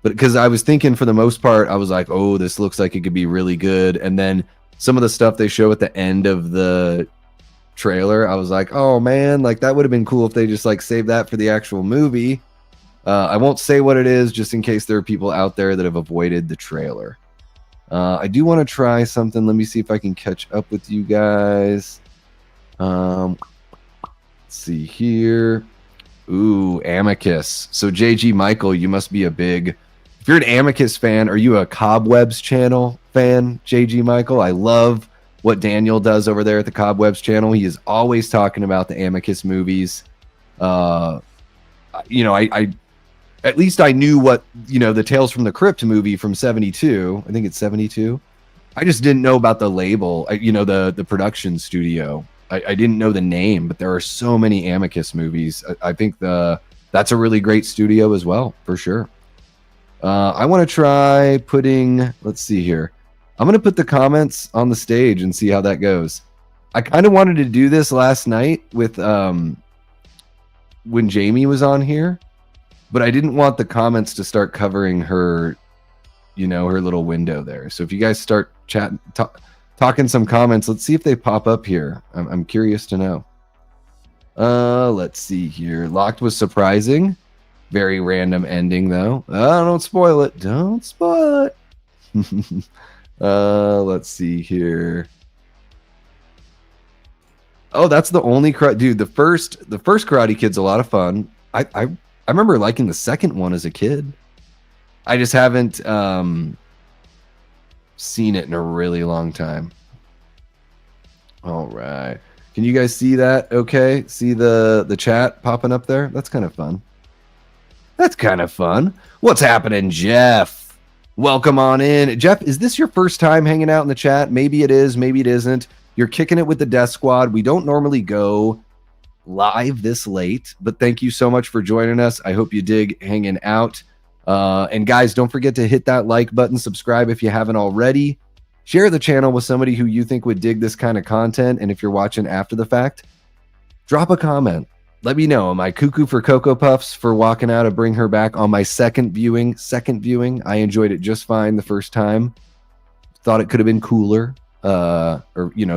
But because I was thinking for the most part, I was like, oh, this looks like it could be really good. And then some of the stuff they show at the end of the trailer, I was like, oh man, that would have been cool if they just saved that for the actual movie. I won't say what it is just in case there are people out there that have avoided the trailer. I do want to try something. Let me see if I can catch up with you guys. Let's see here. Ooh, Amicus. So JG Michael, you must be if you're an Amicus fan, are you a Cobwebs channel fan, JG Michael? I love what Daniel does over there at the Cobwebs channel. He is always talking about the Amicus movies. I at least I knew what, the Tales from the Crypt movie from 72. I think it's 72. I just didn't know about the label, the production studio. I didn't know the name, but there are so many Amicus movies. I think that's a really great studio as well, for sure. I want to try putting, let's see here. I'm going to put the comments on the stage and see how that goes. I kind of wanted to do this last night with when Jamie was on here, but I didn't want the comments to start covering her, her little window there. So if you guys start talking some comments, let's see if they pop up here. I'm curious to know. Let's see here. Locked was surprising. Very random ending though. Don't spoil it. Don't spoil it. Let's see here. Oh, that's the only dude. The first Karate Kid's a lot of fun. I remember liking the second one as a kid. I just haven't seen it in a really long time. All right. Can you guys see that? Okay. See the chat popping up there? That's kind of fun. That's kind of fun. What's happening, Jeff? Welcome on in. Jeff, is this your first time hanging out in the chat? Maybe it is, maybe it isn't. You're kicking it with the Death Squad. We don't normally go live this late, but thank you so much for joining us. I hope you dig hanging out. And guys, don't forget to hit that like button, subscribe if you haven't already. Share the channel with somebody who you think would dig this kind of content. And if you're watching after the fact, drop a comment. Let me know. Am I cuckoo for Cocoa Puffs for walking out of Bring Her Back on my second viewing? I enjoyed it just fine the first time. Thought it could have been cooler, or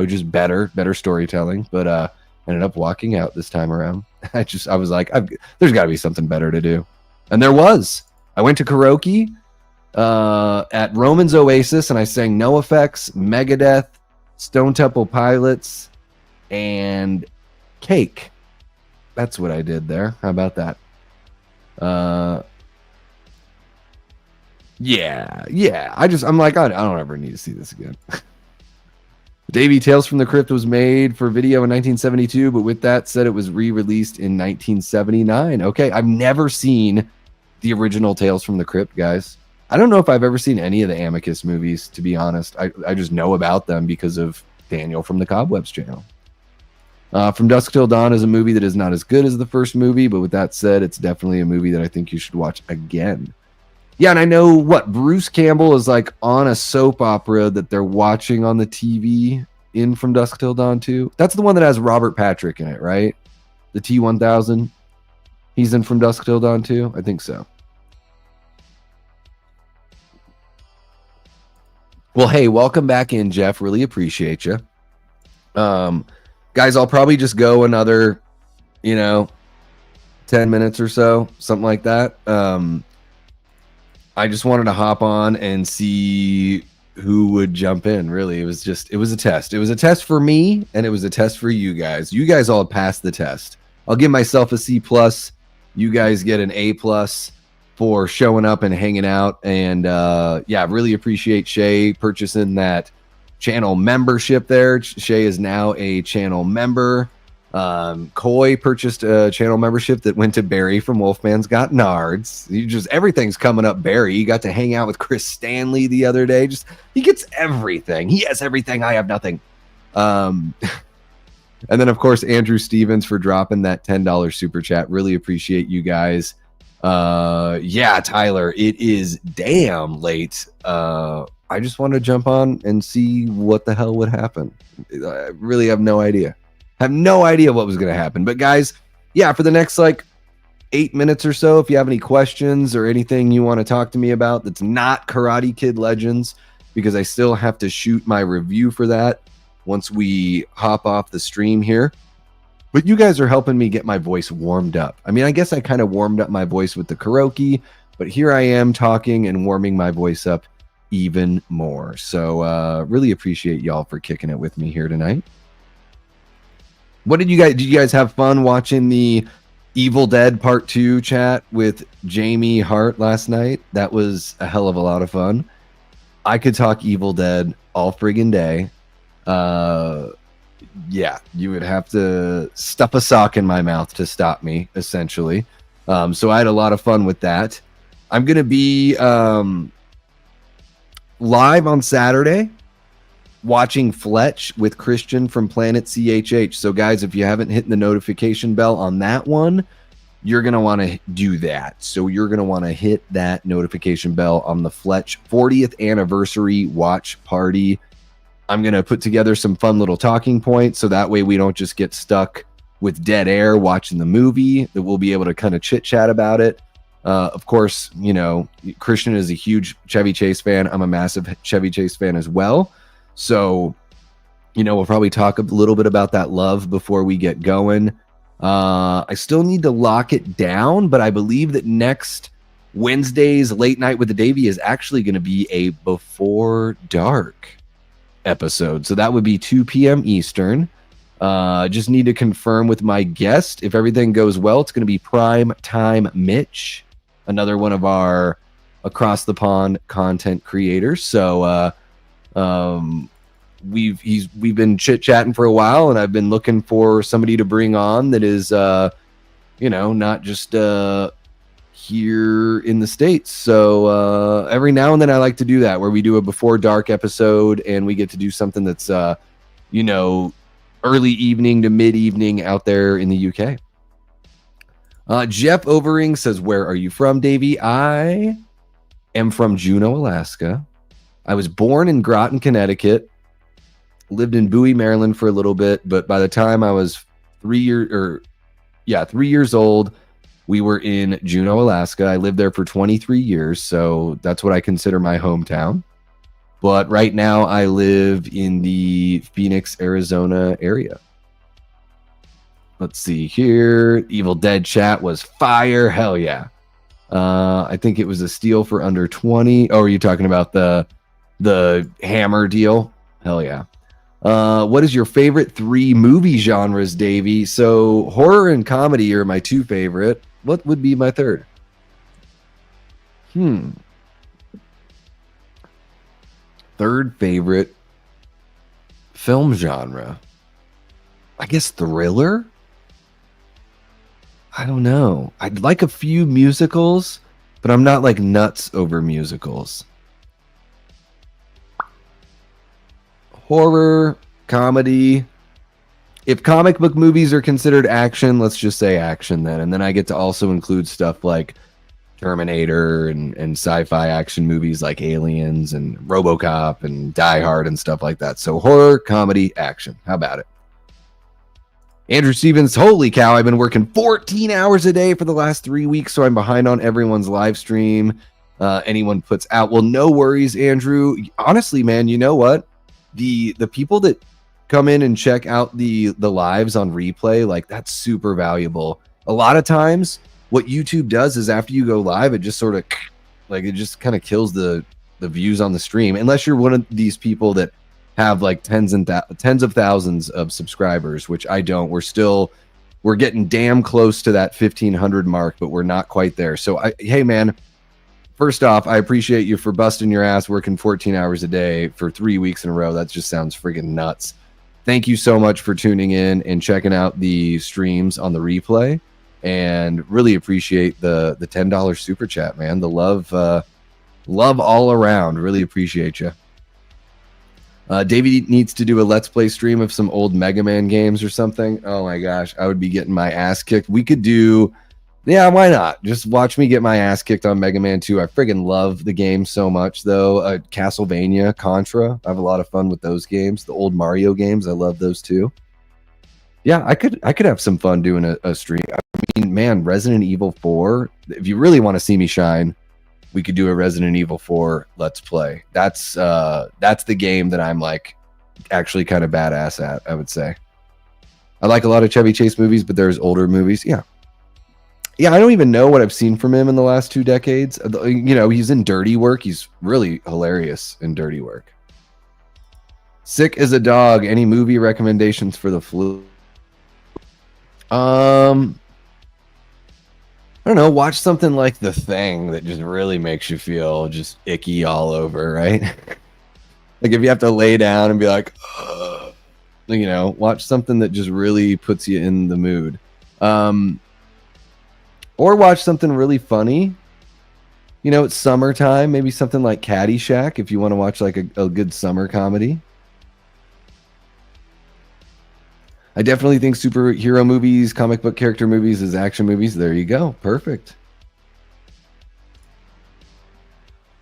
just better storytelling, but ended up walking out this time around. I was like, there's got to be something better to do, and there was. I went to karaoke at Roman's Oasis, and I sang NoFX, Megadeth, Stone Temple Pilots, and Cake. That's what I did there. How about that? Yeah. I'm like, I don't ever need to see this again. Davey, Tales from the Crypt was made for video in 1972, but with that said, it was re-released in 1979. Okay, I've never seen the original Tales from the Crypt, guys. I don't know if I've ever seen any of the Amicus movies, to be honest. I just know about them because of Daniel from the Cobwebs channel. From Dusk Till Dawn is a movie that is not as good as the first movie, but with that said, it's definitely a movie that I think you should watch again. Yeah, and I know Bruce Campbell is like on a soap opera that they're watching on the TV in From Dusk Till Dawn too. That's the one that has Robert Patrick in it, right? The T-1000. He's in From Dusk Till Dawn too? I think so. Well, hey, welcome back in, Jeff. Really appreciate you. Guys, I'll probably just go another, 10 minutes or so, something like that. I just wanted to hop on and see who would jump in. Really, it was a test. It was a test for me, and it was a test for you guys. You guys all passed the test. I'll give myself a C+. You guys get an A+ for showing up and hanging out. And really appreciate Shay purchasing that channel membership there. Shay is now a channel member. Coy purchased a channel membership that went to Barry from Wolfman's Got Nards. Everything's coming up Barry. You got to hang out with Chris Stanley the other day. He gets everything. He has everything. I have nothing. And then of course Andrew Stevens for dropping that $10 super chat. Really appreciate you guys. Tyler, it is damn late. I just want to jump on and see what the hell would happen. I really have no idea. What was going to happen. But guys, for the next 8 minutes or so, if you have any questions or anything you want to talk to me about that's not Karate Kid Legends, because I still have to shoot my review for that once we hop off the stream here. But you guys are helping me get my voice warmed up. I mean, I guess I kind of warmed up my voice with the karaoke, but here I am talking and warming my voice up even more. So really appreciate y'all for kicking it with me here tonight. Did you guys have fun watching the Evil Dead Part 2 chat with Jamie Hart last night? That was a hell of a lot of fun. I could talk Evil Dead all friggin' day. You would have to stuff a sock in my mouth to stop me, essentially. So I had a lot of fun with that. I'm going to be live on Saturday watching Fletch with Christian from Planet CHH. So guys, if you haven't hit the notification bell on that one, you're going to want to do that. So you're going to want to hit that notification bell on the Fletch 40th anniversary watch party. I'm going to put together some fun little talking points so that way we don't just get stuck with dead air watching the movie, that we'll be able to kind of chit chat about it. Of course, you know, Christian is a huge Chevy Chase fan. I'm a massive Chevy Chase fan as well. So, you know, we'll probably talk a little bit about that love before we get going. I still need to lock it down, but I believe that next Wednesday's Late Night with the Davey is actually going to be a Before Dark episode. So that would be 2 p.m. Eastern. Just need to confirm with my guest. If everything goes well, it's going to be Prime Time Mitch, another one of our across the pond content creators. So we've been chit-chatting for a while, and I've been looking for somebody to bring on that is you know, not just here in the States. So every now and then I like to do that, where we do a Before Dark episode and we get to do something that's you know, early evening to mid-evening out there in the UK. Jeff Overing says, where are you from, Davey? I am from Juneau, Alaska. I was born in Groton, Connecticut, lived in Bowie, Maryland for a little bit, but by the time I was 3 years old, we were in Juneau, Alaska. I lived there for 23 years, so that's what I consider my hometown. But right now I live in the Phoenix, Arizona area. Let's see here. Evil Dead chat was fire. Hell yeah. I think it was a steal for under 20. Oh, are you talking about the Hammer deal? Hell yeah. What is your favorite 3 movie genres, Davey? So horror and comedy are my 2 favorite. What would be my 3rd? Third favorite film genre, I guess thriller. I don't know. I'd like a few musicals, but I'm not like nuts over musicals. Horror, comedy. If comic book movies are considered action, let's just say action then. And then I get to also include stuff like Terminator and sci-fi action movies like Aliens and RoboCop and Die Hard and stuff like that. So horror, comedy, action. How about it? Andrew Stevens, holy cow, I've been working 14 hours a day for the last 3 weeks, so I'm behind on everyone's live stream. Anyone puts out. Well, no worries, Andrew. Honestly, man, you know what? The people that come in and check out the lives on replay, like, that's super valuable. A lot of times what YouTube does is after you go live, it just sort of like, it just kind of kills the views on the stream, unless you're one of these people that have like tens of thousands of subscribers, which I don't. We're getting damn close to that 1,500 mark, but we're not quite there. So hey man, first off, I appreciate you for busting your ass working 14 hours a day for 3 weeks in a row. That just sounds friggin' nuts. Thank you so much for tuning in and checking out the streams on the replay, and really appreciate the $10 super chat, man. The love all around. Really appreciate you. Davey needs to do a Let's Play stream of some old Mega Man games or something. Oh my gosh, I would be getting my ass kicked. We could do, yeah, why not? Just watch me get my ass kicked on Mega Man 2. I friggin' love the game so much, though. Castlevania, Contra, I have a lot of fun with those games. The old Mario games, I love those too. Yeah, I could have some fun doing a stream. I mean, man, Resident Evil 4, if you really want to see me shine, we could do a Resident Evil 4 Let's Play. That's the game that I'm like actually kind of badass at, I would say. I like a lot of Chevy Chase movies, but there's older movies. Yeah, I don't even know what I've seen from him in the last 2 decades. You know, he's in Dirty Work. He's really hilarious in Dirty Work. Sick as a dog. Any movie recommendations for the flu? I don't know, watch something like The Thing that just really makes you feel just icky all over, right? Like if you have to lay down and be like, ugh, you know, watch something that just really puts you in the mood. Or watch something really funny. You know, it's summertime, maybe something like Caddyshack if you want to watch like a good summer comedy. I definitely think superhero movies, comic book character movies is action movies. There you go. Perfect.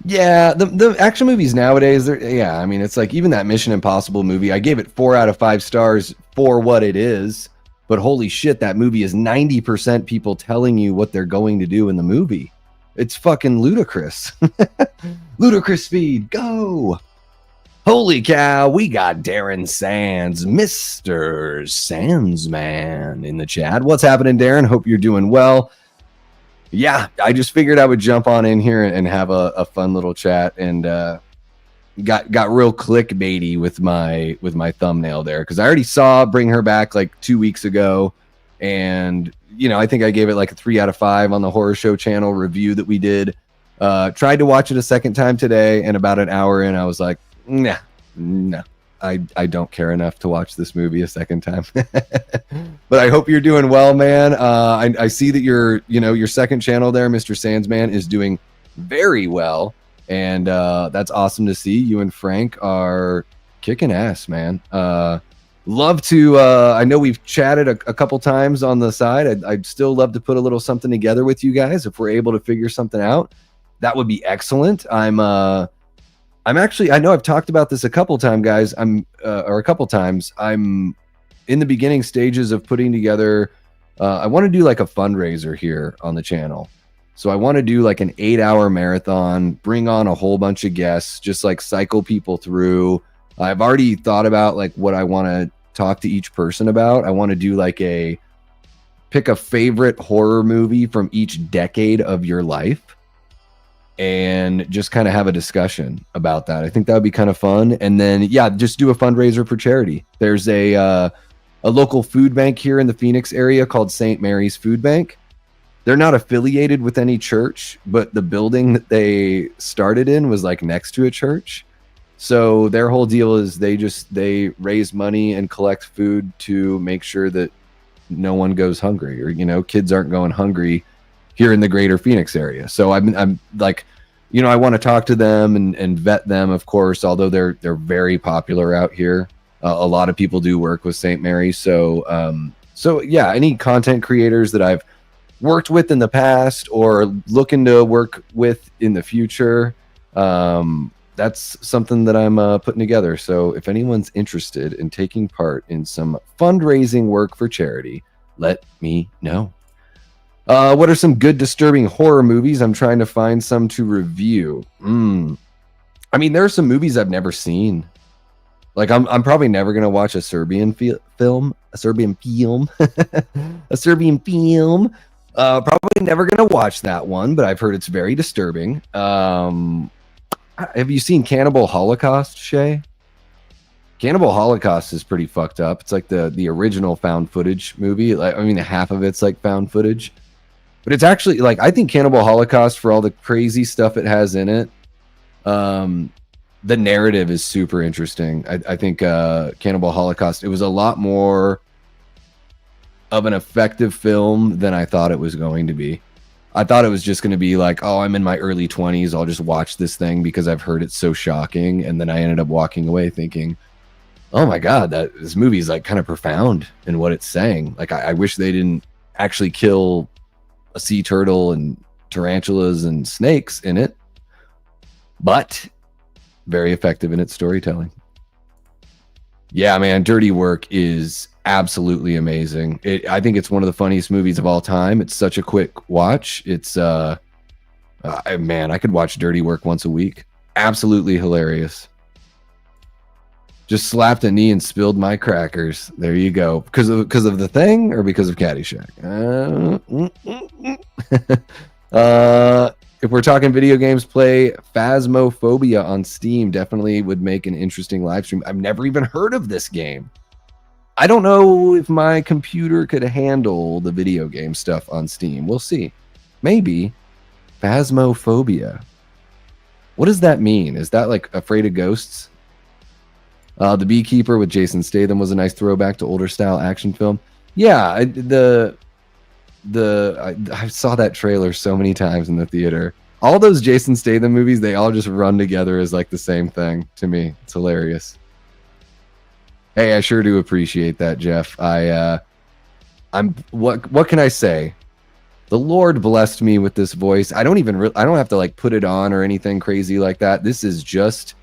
Yeah, the action movies nowadays, yeah, I mean, it's like even that Mission Impossible movie, I gave it 4 out of 5 stars for what it is, but holy shit, that movie is 90% people telling you what they're going to do in the movie. It's fucking ludicrous. Ludicrous speed, go! Holy cow, we got Darren Sands, Mr. Sandsman in the chat. What's happening, Darren? Hope you're doing well. Yeah, I just figured I would jump on in here and have a fun little chat, and got real clickbaity with my thumbnail there because I already saw Bring Her Back like 2 weeks ago, and I think I gave it like a 3 out of 5 on the Horror Show channel review that we did. Tried to watch it a second time today, and about an hour in, I was like, nah, no. I don't care enough to watch this movie a second time. But I hope you're doing well, man. I see that your second channel there, Mr. Sandsman, is doing very well, and that's awesome to see. You and Frank are kicking ass, man. Love to. I know we've chatted a couple times on the side. I'd still love to put a little something together with you guys if we're able to figure something out. That would be excellent. I'm actually, I know I've talked about this a couple times, guys. I'm in the beginning stages of putting together. I want to do like a fundraiser here on the channel. So I want to do like an 8-hour marathon, bring on a whole bunch of guests, just like cycle people through. I've already thought about like what I want to talk to each person about. I want to do like pick a favorite horror movie from each decade of your life, and just kind of have a discussion about that. I think that would be kind of fun. And then, yeah, just do a fundraiser for charity. There's a local food bank here in the Phoenix area called St. Mary's Food Bank. They're not affiliated with any church, but the building that they started in was like next to a church. So their whole deal is they raise money and collect food to make sure that no one goes hungry, or, kids aren't going hungry here in the greater Phoenix area. So I'm like, I want to talk to them and vet them, of course, although they're very popular out here. A lot of people do work with St. Mary. So yeah, any content creators that I've worked with in the past or looking to work with in the future, that's something that I'm putting together. So if anyone's interested in taking part in some fundraising work for charity, let me know. What are some good disturbing horror movies? I'm trying to find some to review. I mean, there are some movies I've never seen. Like I'm probably never gonna watch a Serbian film. Probably never gonna watch that one, but I've heard it's very disturbing. Have you seen Cannibal Holocaust, Shay? Cannibal Holocaust is pretty fucked up. It's like the original found footage movie. Like, I mean, half of it's like found footage. But it's actually, like, I think Cannibal Holocaust, for all the crazy stuff it has in it, the narrative is super interesting. I think Cannibal Holocaust, it was a lot more of an effective film than I thought it was going to be. I thought it was just going to be like, oh, I'm in my early 20s. I'll just watch this thing because I've heard it's so shocking. And then I ended up walking away thinking, oh my God, this movie is like kind of profound in what it's saying. Like, I wish they didn't actually kill a sea turtle and tarantulas and snakes in it, but very effective in its storytelling. Yeah, man, Dirty Work is absolutely amazing. I think it's one of the funniest movies of all time. It's such a quick watch. It's man, I could watch Dirty Work once a week. Absolutely hilarious. Just slapped a knee and spilled my crackers. There you go. Because of the thing or because of Caddyshack? If we're talking video games, play Phasmophobia on Steam. Definitely would make an interesting live stream. I've never even heard of this game. I don't know if my computer could handle the video game stuff on Steam. We'll see. Maybe. Phasmophobia. What does that mean? Is that like afraid of ghosts? The Beekeeper with Jason Statham was a nice throwback to older style action film. Yeah, I saw that trailer so many times in the theater. All those Jason Statham movies, they all just run together as like the same thing to me. It's hilarious. Hey, I sure do appreciate that, Jeff. I'm what can I say? The Lord blessed me with this voice. I don't even I don't have to like put it on or anything crazy like that. This is just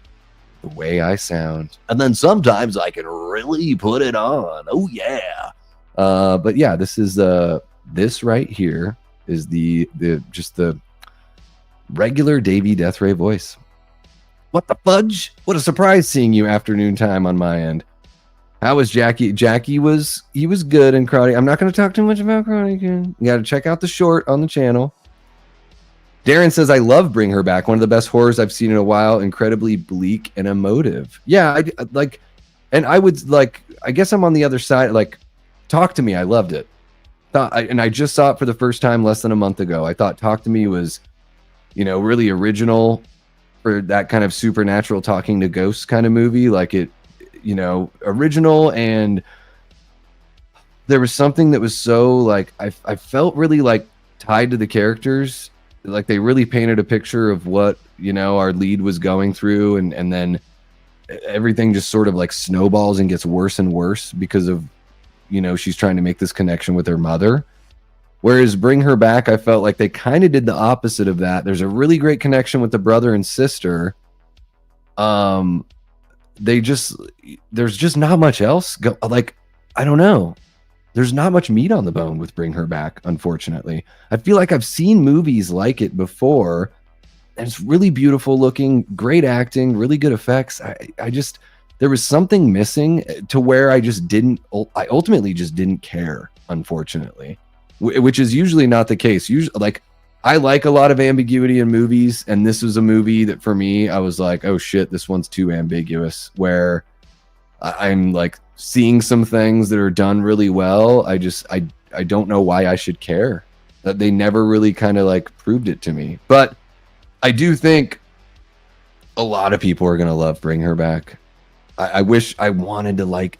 the way I sound. And then sometimes I can really put it on. Oh yeah. But yeah, this is this right here is the just the regular Davey Deathray voice. What the fudge? What a surprise seeing you afternoon time on my end. How was Jackie? Jackie was good in Karate. I'm not going to talk too much about Karate Kid. You got to check out the short on the channel. Darren says, I love Bring Her Back. One of the best horrors I've seen in a while. Incredibly bleak and emotive. Yeah, I like, and I would like, I guess I'm on the other side. Like, Talk to Me. I loved it. And I just saw it for the first time less than a month ago. I thought Talk to Me was, you know, really original for that kind of supernatural talking to ghosts kind of movie. Like it, you know, original, and there was something that was so like I felt really like tied to the characters. Like they really painted a picture of what, you know, our lead was going through, and then everything just sort of like snowballs and gets worse and worse because of, you know, she's trying to make this connection with her mother. Whereas Bring Her Back, I felt like they kind of did the opposite of that. There's a really great connection with the brother and sister. There's just not much else. Like, I don't know. There's not much meat on the bone with Bring Her Back, unfortunately. I feel like I've seen movies like it before, and it's really beautiful looking, great acting, really good effects. I just, there was something missing to where I ultimately just didn't care, unfortunately, which is usually not the case. Usually, like, I like a lot of ambiguity in movies, and this was a movie that for me, I was like, oh shit, this one's too ambiguous, where I'm like seeing some things that are done really well. I don't know why I should care. That they never really kind of like proved it to me. But I do think a lot of people are going to love Bring Her Back. I wish I wanted to like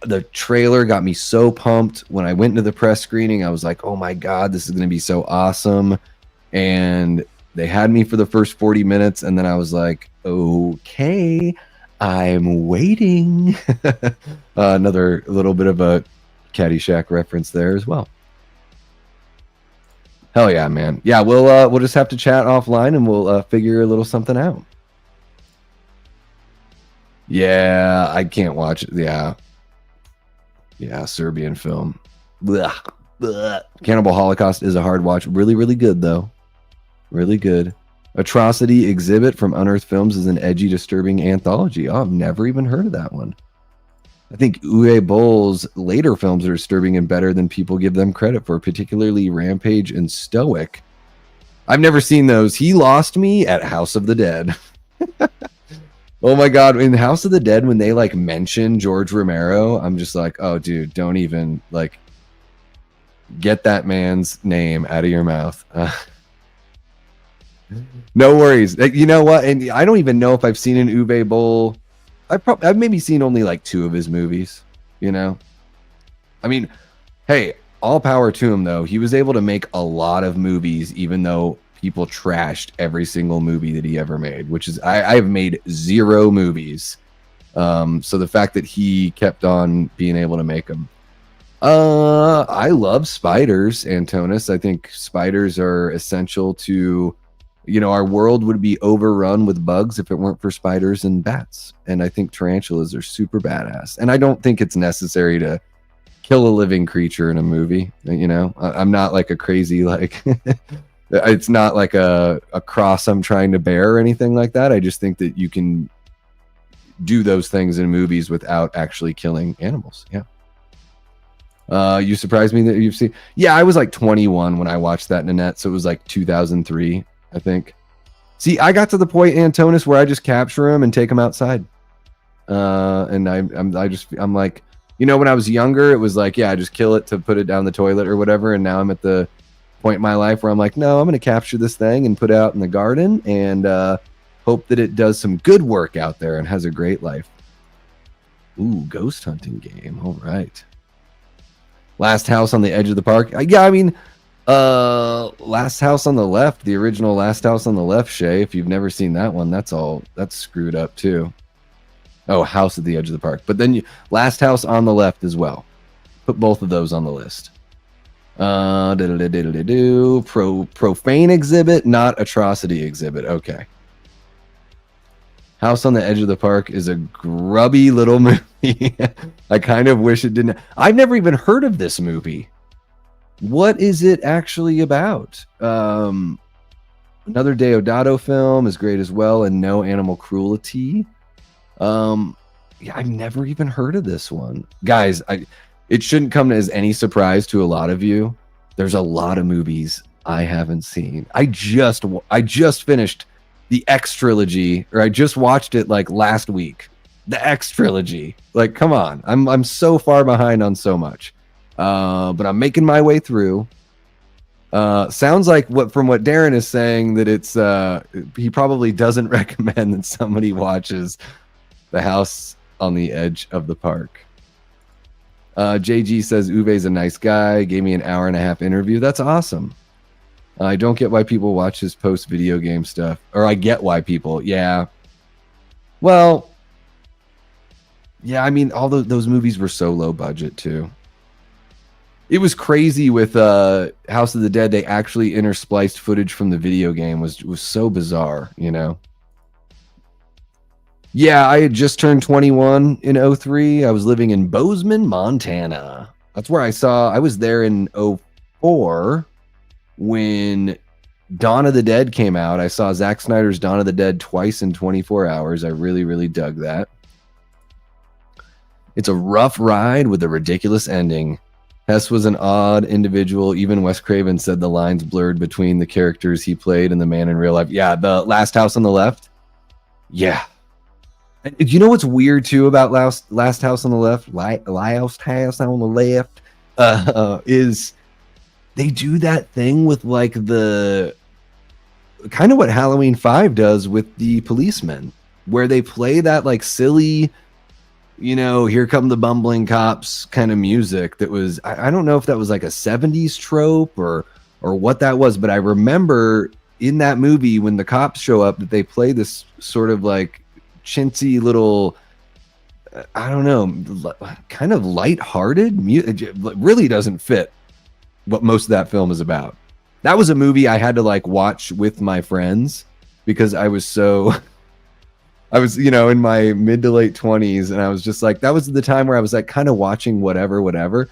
the trailer got me so pumped when I went into the press screening. I was like, oh my God, this is going to be so awesome. And they had me for the first 40 minutes. And then I was like, okay, I'm waiting. Another little bit of a Caddyshack reference there as well. Hell yeah, man. Yeah, we'll just have to chat offline and we'll figure a little something out. Yeah, I can't watch it. Yeah, Serbian film. Blah, blah. Cannibal Holocaust is a hard watch. Really, really good, though. Really good. Atrocity Exhibit from Unearthed Films is an edgy, disturbing anthology. Oh, I've never even heard of that one. I think Uwe Boll's later films are disturbing and better than people give them credit for, particularly Rampage and Stoic. I've never seen those. He lost me at House of the Dead. Oh my God, in House of the Dead, when they like mention George Romero, I'm just like, oh dude, don't even like get that man's name out of your mouth. No worries. You know what? And I don't even know if I've seen an Uwe Boll. I've maybe seen only like 2 of his movies, you know? I mean, hey, all power to him though. He was able to make a lot of movies, even though people trashed every single movie that he ever made, which is I've made 0 movies. So the fact that he kept on being able to make them. I love spiders, Antonis. I think spiders are essential to, you know, our world would be overrun with bugs if it weren't for spiders and bats. And I think tarantulas are super badass. And I don't think it's necessary to kill a living creature in a movie. You know, I'm not like a crazy, like, it's not like a cross I'm trying to bear or anything like that. I just think that you can do those things in movies without actually killing animals. Yeah. You surprised me that you've seen. Yeah, I was like 21 when I watched that, Nanette. So it was like 2003, I think. See, I got to the point, Antonis, where I just capture them and take them outside. And I'm like, you know, when I was younger, it was like, yeah, I just kill it to put it down the toilet or whatever. And now I'm at the point in my life where I'm like, no, I'm going to capture this thing and put it out in the garden and hope that it does some good work out there and has a great life. Ooh, ghost hunting game. All right. Last House on the Edge of the Park. Yeah, I mean, Last House on the Left, the original Last House on the Left, Shay. If you've never seen that one, that's screwed up too. Oh, House at the Edge of the Park. But then Last House on the Left as well. Put both of those on the list. Profane exhibit, not atrocity exhibit. Okay. House on the Edge of the Park is a grubby little movie. I kind of wish it didn't. I've never even heard of this movie. What is it actually about? Another Deodato film is great as well, and no animal cruelty. Yeah, I've never even heard of this one, guys. It shouldn't come as any surprise to a lot of you. There's a lot of movies I haven't seen. I just finished the X trilogy, or I just watched it like last week. The X trilogy. Like, come on. I'm so far behind on so much. But I'm making my way through. Sounds like from what Darren is saying, that it's he probably doesn't recommend that somebody watches The House on the Edge of the Park. JG says Uwe's a nice guy, gave me an 1.5-hour interview. That's awesome. I don't get why people watch his post video game stuff. Or I get why people, yeah. Well, yeah, I mean, all those movies were so low budget too. It was crazy with House of the Dead. They actually interspliced footage from the video game. Was so bizarre, you know. Yeah, I had just turned 21 in 2003. I was living in Bozeman, Montana. That's where I was there in 2004 when Dawn of the Dead came out. I saw Zack Snyder's Dawn of the Dead twice in 24 hours. I really, really dug that. It's a rough ride with a ridiculous ending. Hess was an odd individual. Even Wes Craven said the lines blurred between the characters he played and the man in real life. Yeah, the Last House on the Left. Yeah. You know what's weird too about Last House on the Left? Last House on the Left is they do that thing with like the kind of what Halloween 5 does with the policemen, where they play that like silly, you know, here come the bumbling cops kind of music that was, I don't know if that was like a 70s trope or what that was, but I remember in that movie when the cops show up that they play this sort of like chintzy little, I don't know, kind of lighthearted music. Really doesn't fit what most of that film is about. That was a movie I had to like watch with my friends because I was, you know, in my mid to late 20s, and I was just like, that was the time where I was like kind of watching whatever.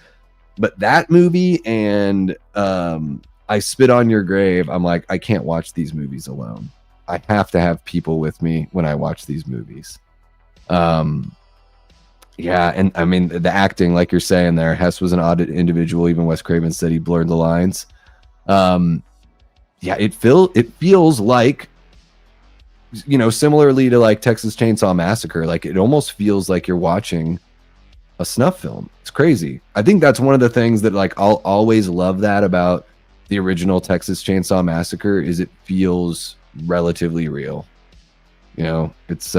But that movie and I Spit on Your Grave, I'm like, I can't watch these movies alone. I have to have people with me when I watch these movies. Yeah, and I mean the acting, like you're saying there, Hess was an odd individual. Even Wes Craven said he blurred the lines. Yeah, it feels like, you know, similarly to like Texas Chainsaw Massacre, like it almost feels like you're watching a snuff film. It's crazy. I think that's one of the things that like I'll always love that about the original Texas Chainsaw Massacre is it feels relatively real. You know, it's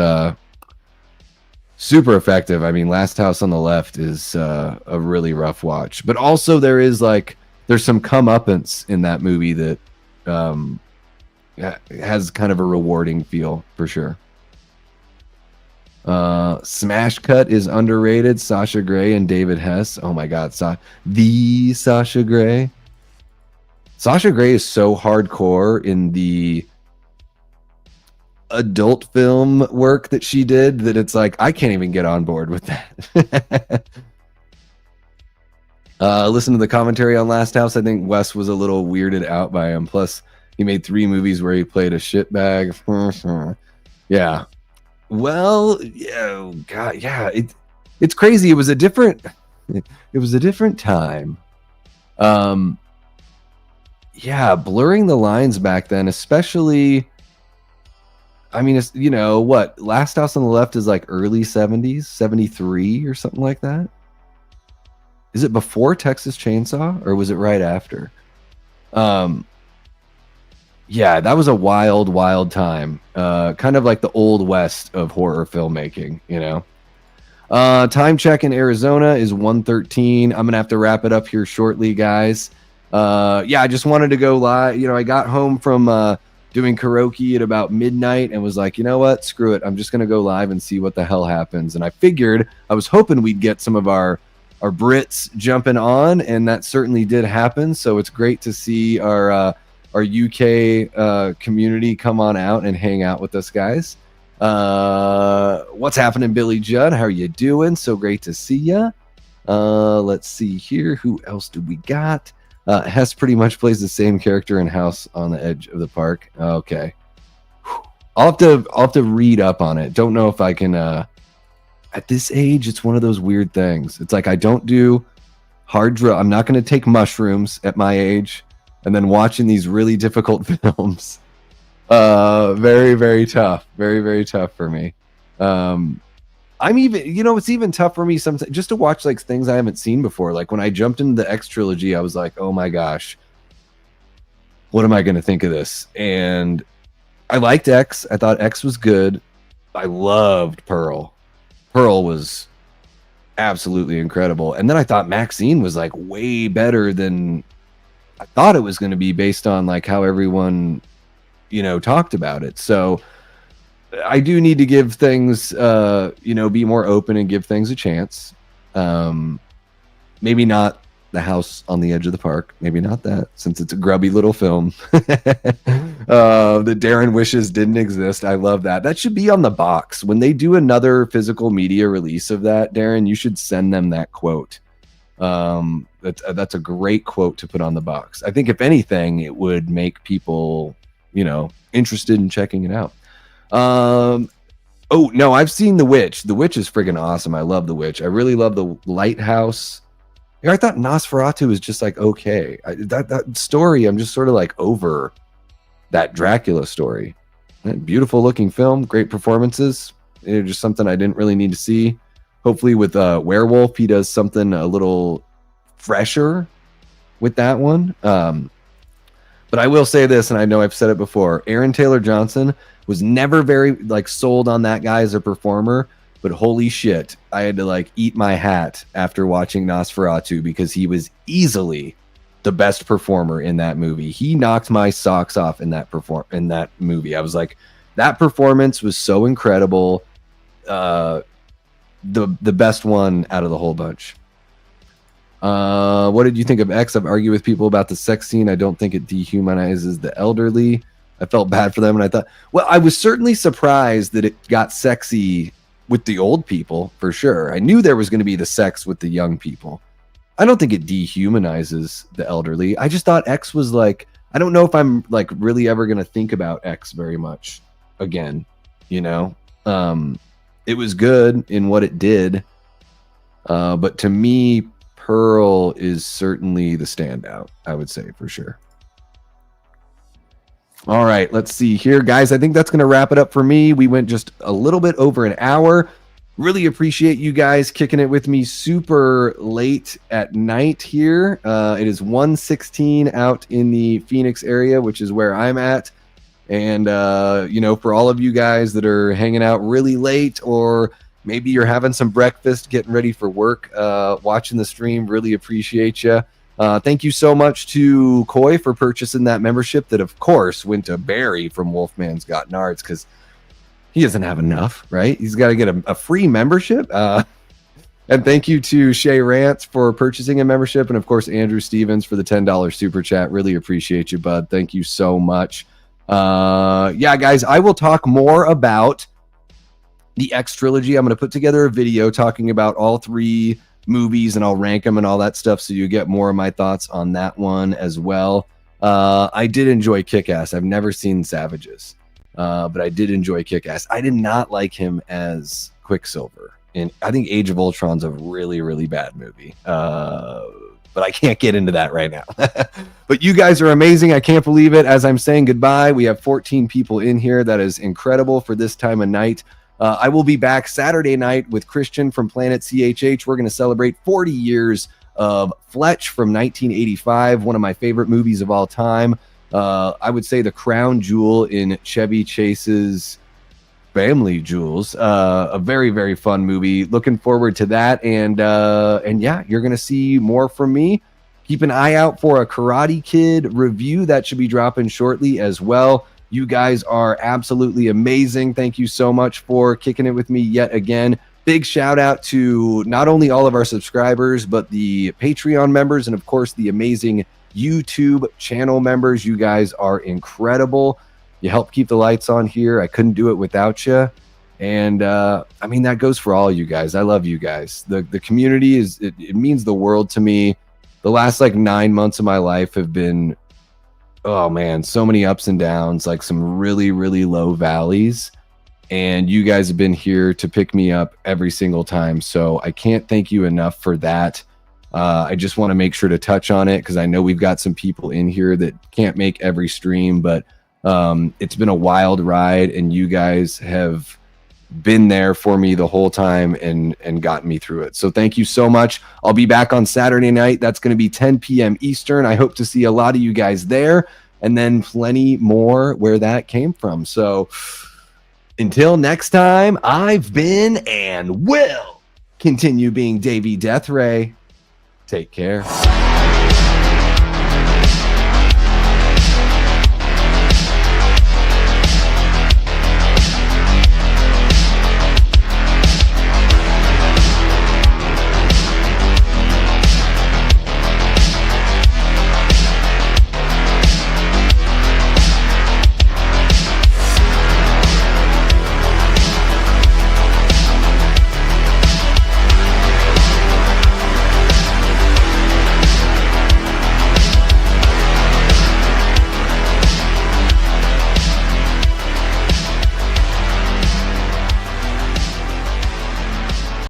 super effective. I mean, Last House on the Left is a really rough watch, but also there's some comeuppance in that movie that has kind of a rewarding feel for sure. Smash Cut is underrated. Sasha Grey and David Hess. Oh my God, the Sasha Grey. Sasha Grey is so hardcore in the adult film work that she did that it's like I can't even get on board with that. Listen to the commentary on Last House. I think Wes was a little weirded out by him. Plus, he made 3 movies where he played a shitbag. Yeah. Well, yeah, God, yeah. It's crazy. It was a different time. Yeah, blurring the lines back then, especially. I mean, it's, you know what? Last House on the Left is like early 70s, 73 or something like that. Is it before Texas Chainsaw or was it right after? Yeah, that was a wild time. Kind of like the old west of horror filmmaking, you know. Time check in Arizona is 1:13. I'm gonna have to wrap it up here shortly, guys. Yeah, I just wanted to go live. You know, I got home from doing karaoke at about midnight and was like, you know what? Screw it. I'm just gonna go live and see what the hell happens. And I figured, I was hoping we'd get some of our Brits jumping on, and that certainly did happen. So it's great to see our UK community come on out and hang out with us, guys. What's happening, Billy Judd? How are you doing? So great to see you. Let's see here. Who else do we got? Hess pretty much plays the same character in House on the Edge of the Park. Okay. I'll have to read up on it. Don't know if I can. At this age, it's one of those weird things. It's like I don't do hard drugs. I'm not going to take mushrooms at my age, and then watching these really difficult films. Very, very tough. Very, very tough for me. I'm even, it's even tough for me sometimes just to watch like things I haven't seen before. Like when I jumped into the X trilogy, I was like, oh my gosh, what am I going to think of this? And I liked X. I thought X was good. I loved Pearl. Pearl was absolutely incredible. And then I thought Maxine was like way better than I thought it was going to be based on like how everyone, talked about it. So I do need to give things, be more open and give things a chance. Maybe not The House on the Edge of the Park. Maybe not that, since it's a grubby little film. The Darren wishes didn't exist. I love that. That should be on the box. When they do another physical media release of that, Darren, you should send them that quote. That's a great quote to put on the box. I think if anything, it would make people, interested in checking it out. Oh no, I've seen The Witch. The Witch is friggin' awesome. I love The Witch. I really love The Lighthouse. I thought Nosferatu was just like okay. That story, I'm just sort of like over that Dracula story. Beautiful looking film, great performances. It's just something I didn't really need to see. Hopefully with Werewolf, he does something a little fresher with that one. But I will say this, and I know I've said it before, Aaron Taylor Johnson was never very like sold on that guy as a performer, but holy shit, I had to like eat my hat after watching Nosferatu because he was easily the best performer in that movie. He knocked my socks off in that movie. I was like, that performance was so incredible. The best one out of the whole bunch. What did you think of X? I've argued with people about the sex scene. I don't think it dehumanizes the elderly. I felt bad for them, and I thought, well, I was certainly surprised that it got sexy with the old people, for sure. I knew there was going to be the sex with the young people. I don't think it dehumanizes the elderly. I just thought X was like, I don't know if I'm like really ever going to think about X very much again, It was good in what it did, but to me, Pearl is certainly the standout, I would say, for sure. All right, let's see here, guys. I think that's going to wrap it up for me. We went just a little bit over an hour. Really appreciate you guys kicking it with me super late at night here. It is 1:16 out in the Phoenix area, which is where I'm at. And, for all of you guys that are hanging out really late, or maybe you're having some breakfast, getting ready for work, watching the stream, really appreciate you. Thank you so much to Coy for purchasing that membership that, of course, went to Barry from Wolfman's Got Nards because he doesn't have enough, right? He's got to get a free membership. And thank you to Shay Rance for purchasing a membership. And, of course, Andrew Stevens for the $10 super chat. Really appreciate you, bud. Thank you so much. Yeah, guys, I will talk more about the X trilogy. I'm going to put together a video talking about all three movies, and I'll rank them and all that stuff, so you get more of my thoughts on that one as well. I did enjoy Kick-Ass. I've never seen Savages, but I did enjoy Kick-Ass. I did not like him as Quicksilver, and I think Age of Ultron's a really, really bad movie. But I can't get into that right now. But you guys are amazing. I can't believe it. As I'm saying goodbye, we have 14 people in here. That is incredible for this time of night. I will be back Saturday night with Christian from Planet CHH. We're going to celebrate 40 years of Fletch from 1985, one of my favorite movies of all time. I would say the crown jewel in Chevy Chase's Family Jewels. A very, very fun movie. Looking forward to that. And yeah, you're going to see more from me. Keep an eye out for a Karate Kid review that should be dropping shortly as well. You guys are absolutely amazing. Thank you so much for kicking it with me yet again. big shout out to not only all of our subscribers, but the Patreon members, and of course the amazing YouTube channel members. You guys are incredible. You help keep the lights on here. I couldn't do it without you. And I mean, that goes for all you guys. I love you guys. The community it means the world to me. The last like 9 months of my life have been, oh man, so many ups and downs, like some really, really low valleys. And you guys have been here to pick me up every single time. So I can't thank you enough for that. I just want to make sure to touch on it because I know we've got some people in here that can't make every stream, but it's been a wild ride and you guys have been there for me the whole time and gotten me through it. So thank you so much. I'll be back on Saturday night. That's going to be 10 p.m. Eastern. I hope to see a lot of you guys there and then plenty more where that came from. So until next time, I've been and will continue being Davey Deathray. Take care.